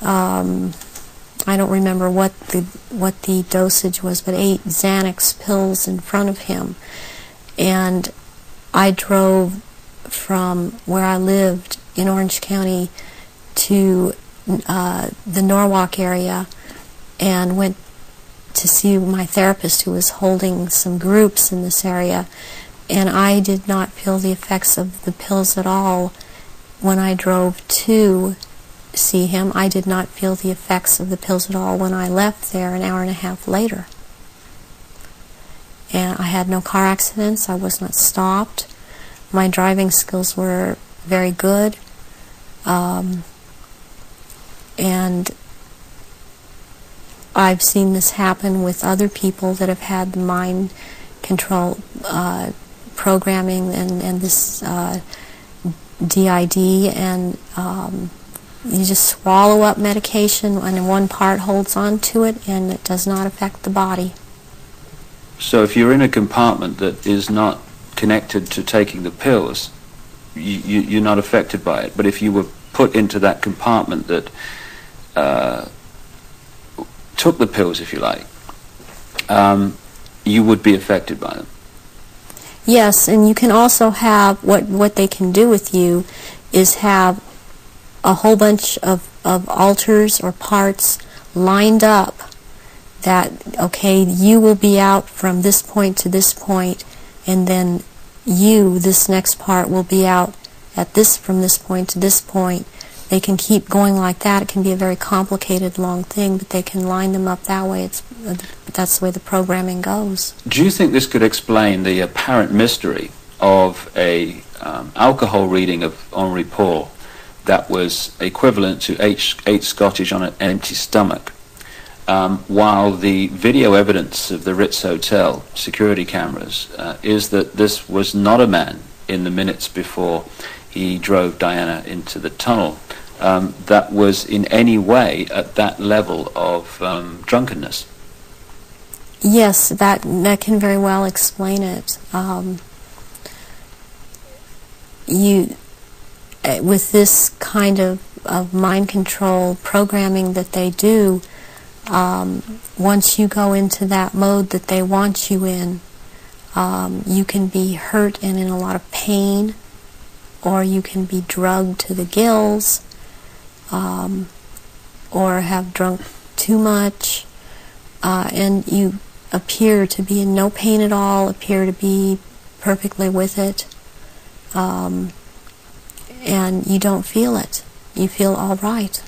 I don't remember what the dosage was, but 8 Xanax pills in front of him, and I drove from where I lived in Orange County to the Norwalk area and went to see my therapist, who was holding some groups in this area, and I did not feel the effects of the pills at all when I drove to see him. I did not feel the effects of the pills at all when I left there an hour and a half later. And I had no car accidents. I was not stopped. My driving skills were very good. And I've seen this happen with other people that have had the mind control programming and this DID, and you just swallow up medication and one part holds on to it and it does not affect the body. So if you're in a compartment that is not connected to taking the pills, you're not affected by it. But if you were put into that compartment that took the pills, if you like, you would be affected by them. Yes, and you can also have, what they can do with you is have a whole bunch of alters or parts lined up that, okay, you will be out from this point to this point, and then this next part, will be out at from this point to this point. They can keep going like that. It can be a very complicated, long thing, but they can line them up that way. That's the way the programming goes. Do you think this could explain the apparent mystery of a alcohol reading of Henri Paul that was equivalent to 8 Scottish on an empty stomach, while the video evidence of the Ritz Hotel security cameras is that this was not a man in the minutes before he drove Diana into the tunnel that was in any way at that level of drunkenness? Yes, that can very well explain it. With this kind of mind control programming that they do, once you go into that mode that they want you in, you can be hurt and in a lot of pain, or you can be drugged to the gills, or have drunk too much, and you appear to be in no pain at all, appear to be perfectly with it, and you don't feel it. You feel all right.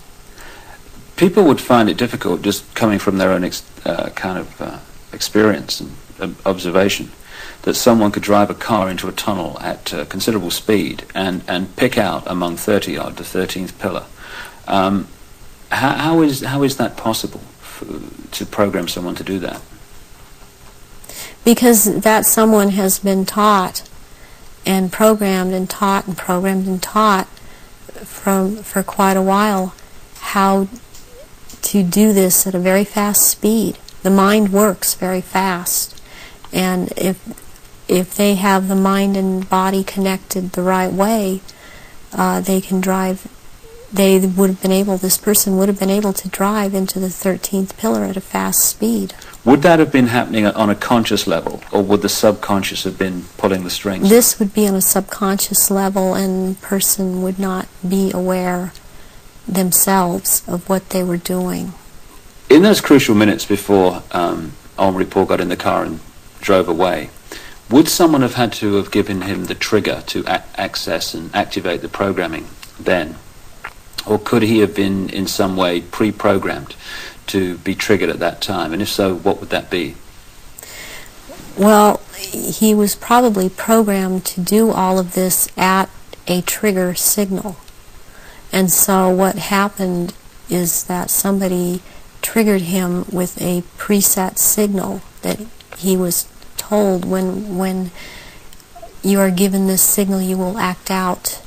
people would find it difficult, just coming from their own experience and observation, that someone could drive a car into a tunnel at considerable speed and pick out among 30 odd the 13th pillar. How is that possible to program someone to do that? Because that someone has been taught and programmed and taught and programmed and taught for quite a while how to do this at a very fast speed. The mind works very fast, and if they have the mind and body connected the right way, they can drive. This person would have been able to drive into the 13th pillar at a fast speed. Would that have been happening on a conscious level, or would the subconscious have been pulling the strings? This would be on a subconscious level, and the person would not be aware themselves of what they were doing. In those crucial minutes before Henri Paul got in the car and drove away, would someone have had to have given him the trigger to access and activate the programming then? Or could he have been in some way pre-programmed to be triggered at that time? And if so, what would that be? Well, he was probably programmed to do all of this at a trigger signal. And so what happened is that somebody triggered him with a preset signal that he was told, when you are given this signal, you will act out.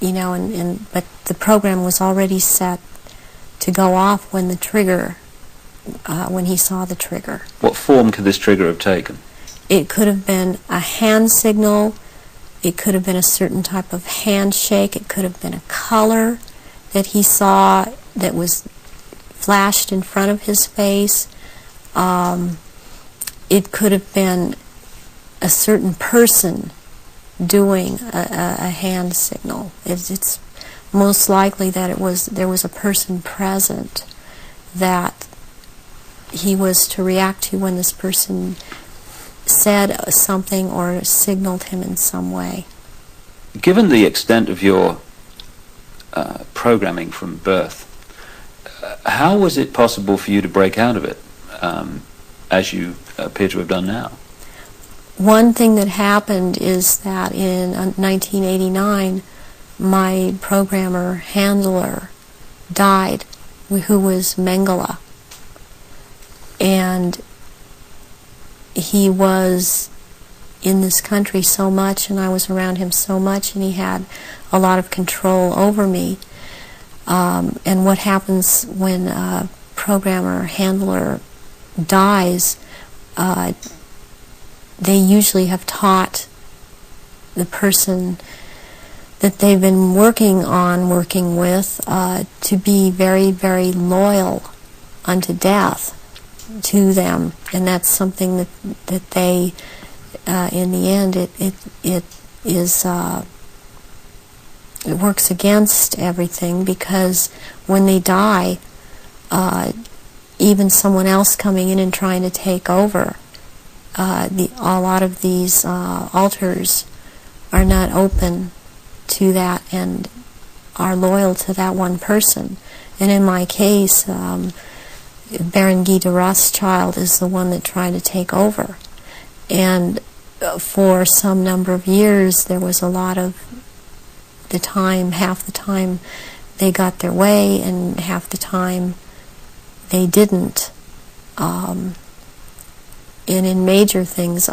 But the program was already set to go off when the trigger, when he saw the trigger. What form could this trigger have taken? It could have been a hand signal. It could have been a certain type of handshake. It could have been a color that he saw that was flashed in front of his face. It could have been a certain person doing a hand signal. It's most likely that there was a person present that he was to react to when this person said something or signaled him in some way. Given the extent of your programming from birth, how was it possible for you to break out of it, as you appear to have done now? One thing that happened is that in 1989, my programmer handler died, who was Mengele. And he was in this country so much, and I was around him so much, and he had a lot of control over me. And what happens when a programmer handler dies, they usually have taught the person that they've been working with, to be very, very loyal unto death to them. And that's something that they, in the end, it works against everything, because when they die, even someone else coming in and trying to take over, a lot of these altars are not open to that and are loyal to that one person. And in my case, Baron Guy de Rothschild is the one that tried to take over. And for some number of years, there was a lot of the time, half the time they got their way, and half the time they didn't. And in major things,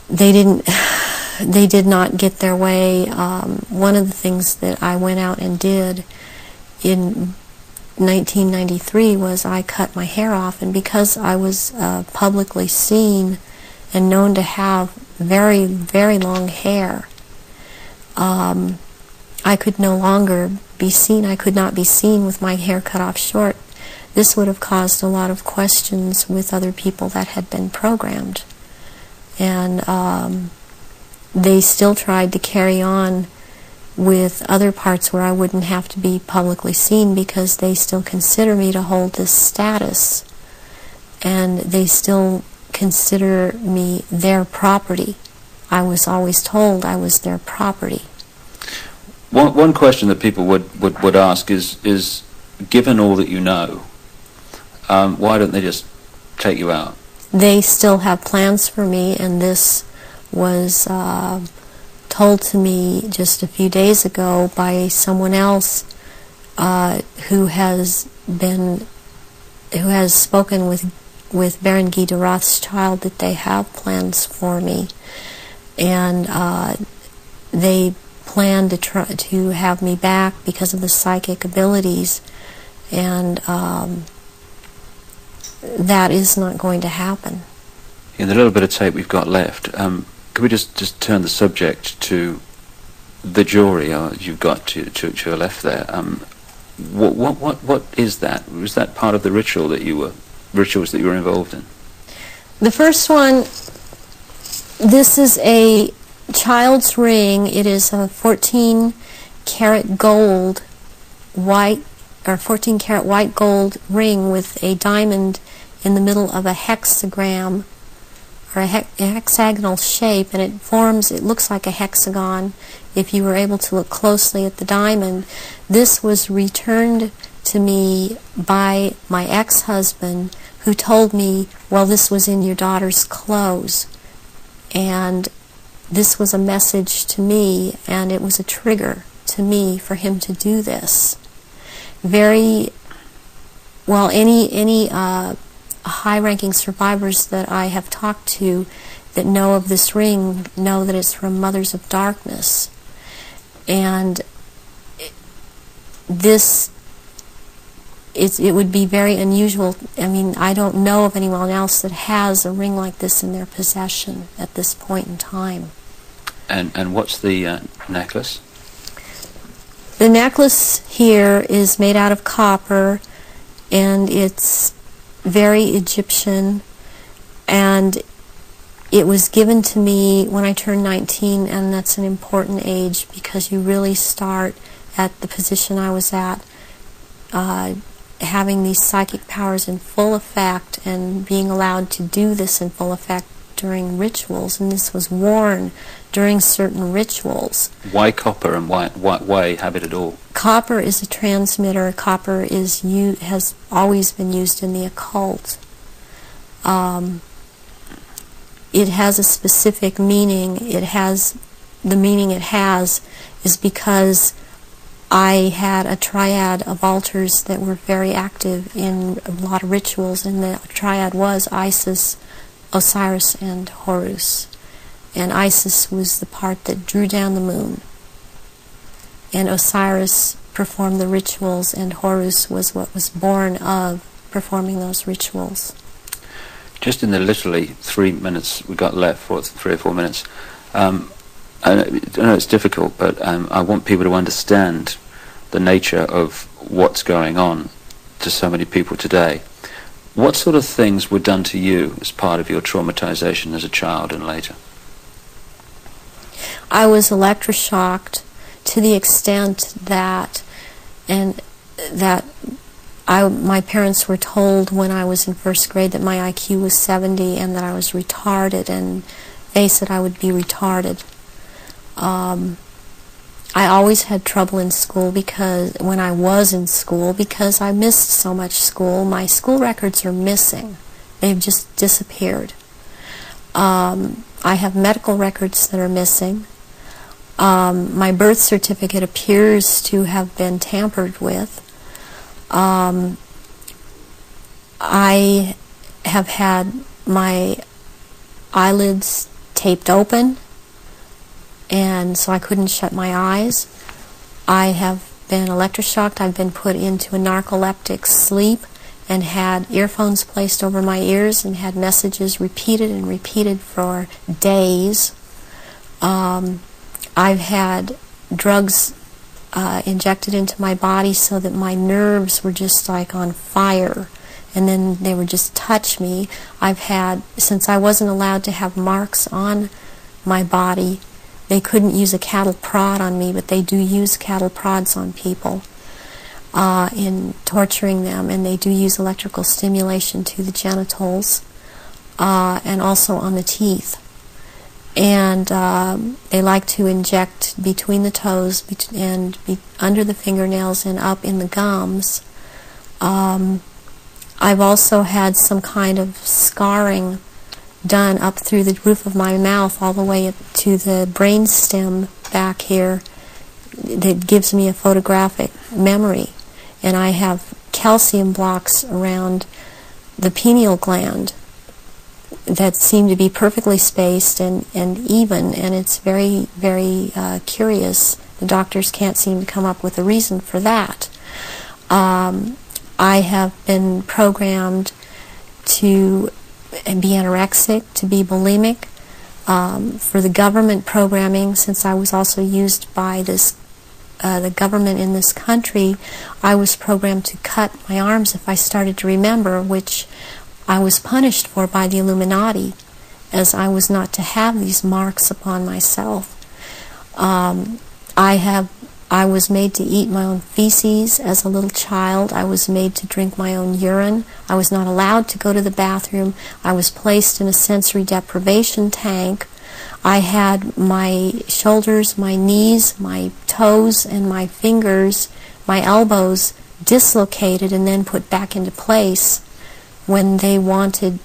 they did not get their way. One of the things that I went out and did in 1993 was I cut my hair off, and because I was publicly seen and known to have very, very long hair, I could no longer be seen. I could not be seen with my hair cut off short. This would have caused a lot of questions with other people that had been programmed. And they still tried to carry on with other parts where I wouldn't have to be publicly seen, because they still consider me to hold this status. And they still consider me their property. I was always told I was their property. One question that people would ask is given all that you know, why don't they just take you out? They still have plans for me, and this was told to me just a few days ago by someone else who has spoken with Baron Guy de Rothschild, that they have plans for me, and they plan to try to have me back because of the psychic abilities, and that is not going to happen. In the little bit of tape we've got left, could we just turn the subject to the jewelry you've got to your left there? What is that? Was that part of the rituals that you were involved in? The first one, this is a child's ring. It is a 14-karat gold white, or 14-karat white gold ring with a diamond in the middle of a hexagram, or a hexagonal shape, and it looks like a hexagon if you were able to look closely at the diamond. This was returned to me by my ex-husband, who told me, well, this was in your daughter's clothes, and this was a message to me, and it was a trigger to me for him to do this. Very well, any high-ranking survivors that I have talked to that know of this ring know that it's from Mothers of Darkness, and it would be very unusual. I mean, I don't know of anyone else that has a ring like this in their possession at this point in time. And what's the necklace? The necklace here is made out of copper, and it's very Egyptian, and it was given to me when I turned 19, and that's an important age because you really start at the position I was at, having these psychic powers in full effect and being allowed to do this in full effect during rituals, and this was worn during certain rituals. Why copper, and why have it at all? Copper is a transmitter. Copper has always been used in the occult. It has a specific meaning. The meaning it has is because I had a triad of altars that were very active in a lot of rituals, and the triad was Isis, Osiris, and Horus. And Isis was the part that drew down the moon, and Osiris performed the rituals, and Horus was what was born of performing those rituals. Just in the literally 3 minutes we got left, or 3 or 4 minutes, I know it's difficult, but I want people to understand the nature of what's going on to so many people today. What sort of things were done to you as part of your traumatization as a child and later? I was electroshocked to the extent that my parents were told when I was in first grade that my IQ was 70 and that I was retarded, and they said I would be retarded. I always had trouble in school when I was in school because I missed so much school. My school records are missing. They've just disappeared. I have medical records that are missing. My birth certificate appears to have been tampered with. I have had my eyelids taped open, and so I couldn't shut my eyes. I have been electroshocked. I've been put into a narcoleptic sleep and had earphones placed over my ears and had messages repeated and repeated for days. I've had drugs injected into my body so that my nerves were just like on fire, and then they would just touch me. Since I wasn't allowed to have marks on my body, they couldn't use a cattle prod on me, but they do use cattle prods on people in torturing them, and they do use electrical stimulation to the genitals and also on the teeth. And they like to inject between the toes and under the fingernails and up in the gums I've also had some kind of scarring done up through the roof of my mouth all the way up to the brain stem back here that gives me a photographic memory. And I have calcium blocks around the pineal gland that seem to be perfectly spaced and even, and it's very, very curious. The doctors can't seem to come up with a reason for that. I have been programmed to be anorexic, to be bulimic. For the government programming, since I was also used by the government in this country, I was programmed to cut my arms if I started to remember, which I was punished for by the Illuminati, as I was not to have these marks upon myself. I was made to eat my own feces as a little child. I was made to drink my own urine. I was not allowed to go to the bathroom. I was placed in a sensory deprivation tank. I had my shoulders, my knees, my toes, and my fingers, my elbows dislocated and then put back into place when they wanted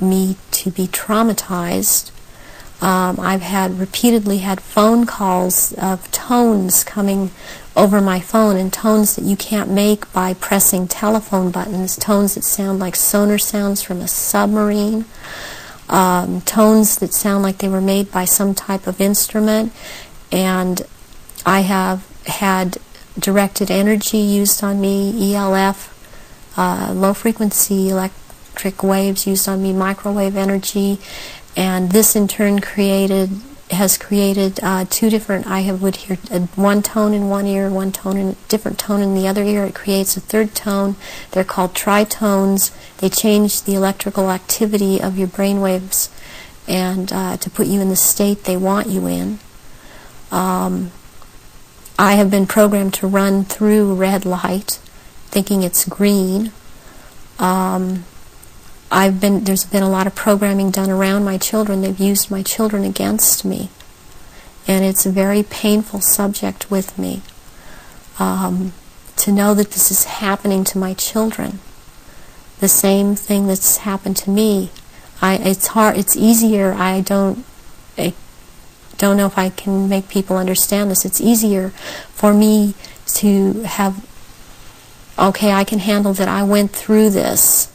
me to be traumatized. I've repeatedly had phone calls of tones coming over my phone, and tones that you can't make by pressing telephone buttons, tones that sound like sonar sounds from a submarine, tones that sound like they were made by some type of instrument. And I have had directed energy used on me, ELF, low frequency electric waves used on me, microwave energy. And this in turn has created two different, would hear one tone in one ear, one tone in different tone in the other ear. It creates a third tone. They're called tritones. They change the electrical activity of your brain waves and to put you in the state they want you in. I have been programmed to run through red light, thinking it's green. There's been a lot of programming done around my children. They've used my children against me. And it's a very painful subject with me to know that this is happening to my children. The same thing that's happened to me. It's hard. It's easier. I don't know if I can make people understand this. It's easier for me to have, okay, I can handle that I went through this.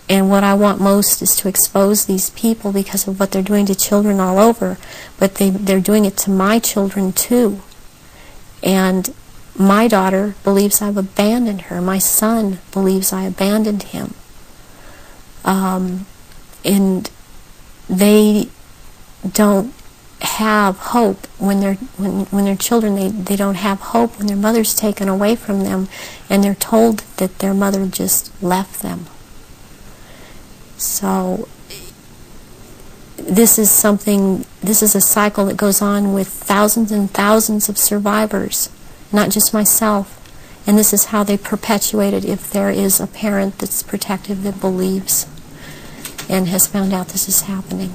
And what I want most is to expose these people because of what they're doing to children all over. But they're doing it to my children too. And my daughter believes I've abandoned her. My son believes I abandoned him. And they don't have hope when they're children. They don't have hope when their mother's taken away from them and they're told that their mother just left them. So this is a cycle that goes on with thousands and thousands of survivors, not just myself. And this is how they perpetuate it if there is a parent that's protective that believes and has found out this is happening.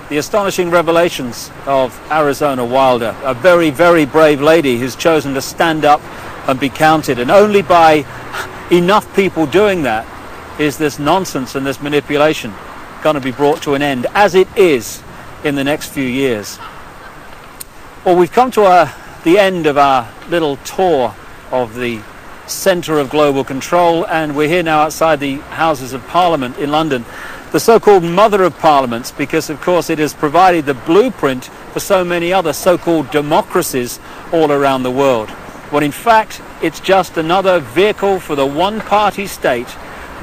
The astonishing revelations of Arizona Wilder, a very, very brave lady who's chosen to stand up and be counted. And only by enough people doing that is this nonsense and this manipulation going to be brought to an end, as it is in the next few years. Well, we've come to the end of our little tour of the centre of global control, and we're here now outside the Houses of Parliament in London. The so-called mother of parliaments, because of course it has provided the blueprint for so many other so-called democracies all around the world. When in fact it's just another vehicle for the one-party state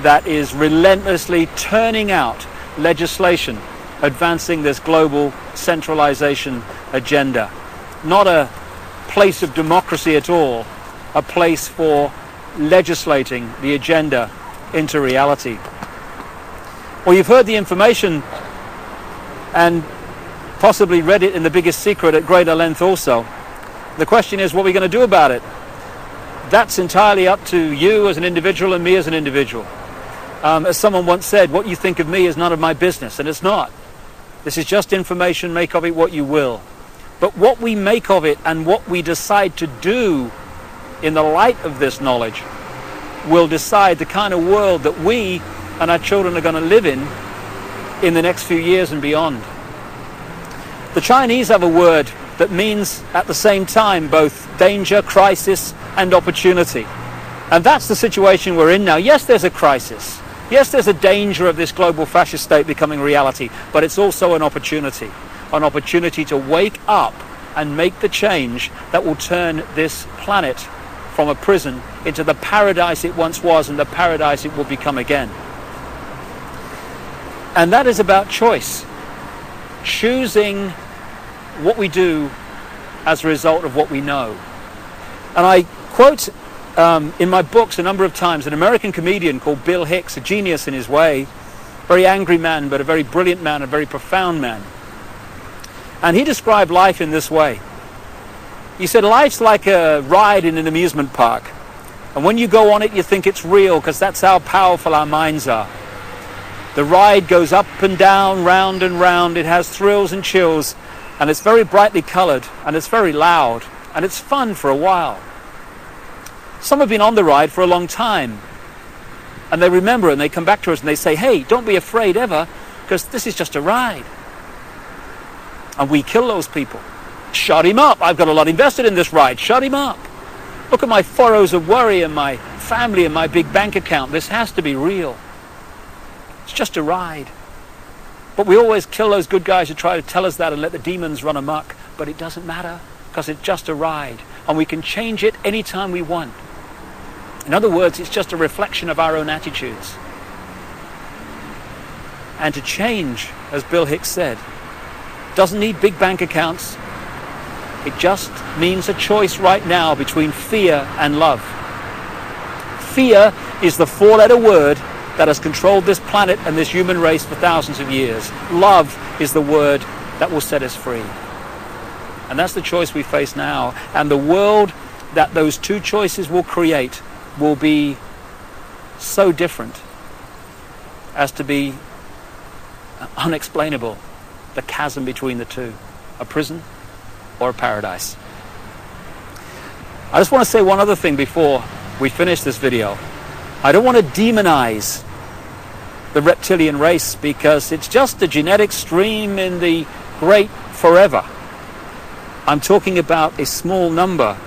that is relentlessly turning out legislation advancing this global centralization agenda. Not a place of democracy at all, a place for legislating the agenda into reality. Well, you've heard the information and possibly read it in The Biggest Secret at greater length also. The question is, what are we going to do about it? That's entirely up to you as an individual and me as an individual. As someone once said, what you think of me is none of my business, and it's not. This is just information, make of it what you will. But what we make of it and what we decide to do in the light of this knowledge will decide the kind of world that we and our children are going to live in the next few years and beyond. The Chinese have a word that means at the same time both danger, crisis, and opportunity. And that's the situation we're in now. Yes, there's a crisis. Yes, there's a danger of this global fascist state becoming reality, but it's also an opportunity to wake up and make the change that will turn this planet from a prison into the paradise it once was and the paradise it will become again. And that is about choice. Choosing what we do as a result of what we know. And I quote in my books a number of times an American comedian called Bill Hicks, a genius in his way, very angry man, but a very brilliant man, a very profound man. And he described life in this way. He said, life's like a ride in an amusement park. And when you go on it, you think it's real, because that's how powerful our minds are. The ride goes up and down, round and round. It has thrills and chills, and it's very brightly colored, and it's very loud, and it's fun for a while. Some have been on the ride for a long time, and they remember it, and they come back to us and they say, hey, don't be afraid ever, because this is just a ride. And we kill those people. Shut him up. I've got a lot invested in this ride. Shut him up. Look at my furrows of worry and my family and my big bank account. This has to be real. It's just a ride. But we always kill those good guys who try to tell us that and let the demons run amok. But it doesn't matter, because it's just a ride. And we can change it anytime we want. In other words, it's just a reflection of our own attitudes. And to change, as Bill Hicks said, doesn't need big bank accounts. It just means a choice right now between fear and love. Fear is the four-letter word that has controlled this planet and this human race for thousands of years. Love is the word that will set us free. And that's the choice we face now. And the world that those two choices will create will be so different as to be unexplainable. The chasm between the two, a prison or a paradise. I just want to say one other thing before we finish this video. I don't want to demonize the reptilian race, because it's just a genetic stream in the great forever. I'm talking about a small number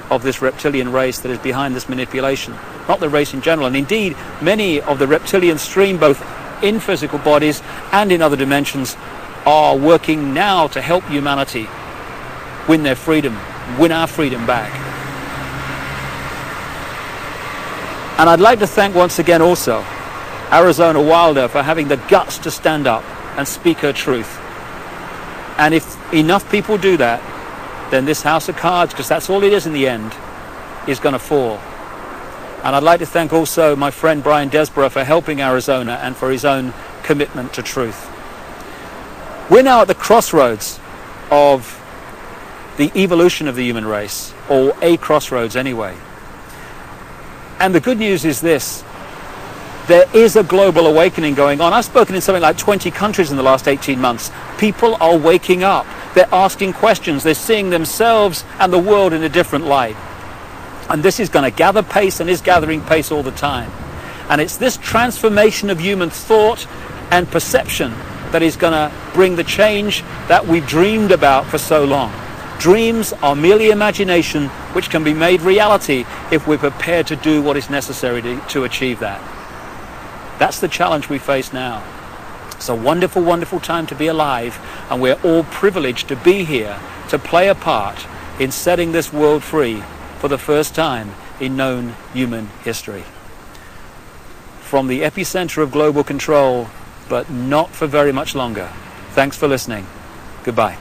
of this reptilian race that is behind this manipulation, not the race in general. And indeed, many of the reptilian stream, both in physical bodies and in other dimensions, are working now to help humanity win their freedom, win our freedom back. And I'd like to thank once again also Arizona Wilder for having the guts to stand up and speak her truth. And if enough people do that, then this house of cards, because that's all it is in the end, is going to fall. And I'd like to thank also my friend Brian Desborough for helping Arizona and for his own commitment to truth. We're now at the crossroads of the evolution of the human race, or a crossroads anyway. And the good news is this: there is a global awakening going on. I've spoken in something like 20 countries in the last 18 months. People are waking up. They're asking questions. They're seeing themselves and the world in a different light. And this is going to gather pace and is gathering pace all the time. And it's this transformation of human thought and perception that is going to bring the change that we've dreamed about for so long. Dreams are merely imagination, which can be made reality if we're prepared to do what is necessary to achieve that. That's the challenge we face now. It's a wonderful, wonderful time to be alive, and we're all privileged to be here to play a part in setting this world free for the first time in known human history. From the epicenter of global control, but not for very much longer. Thanks for listening. Goodbye.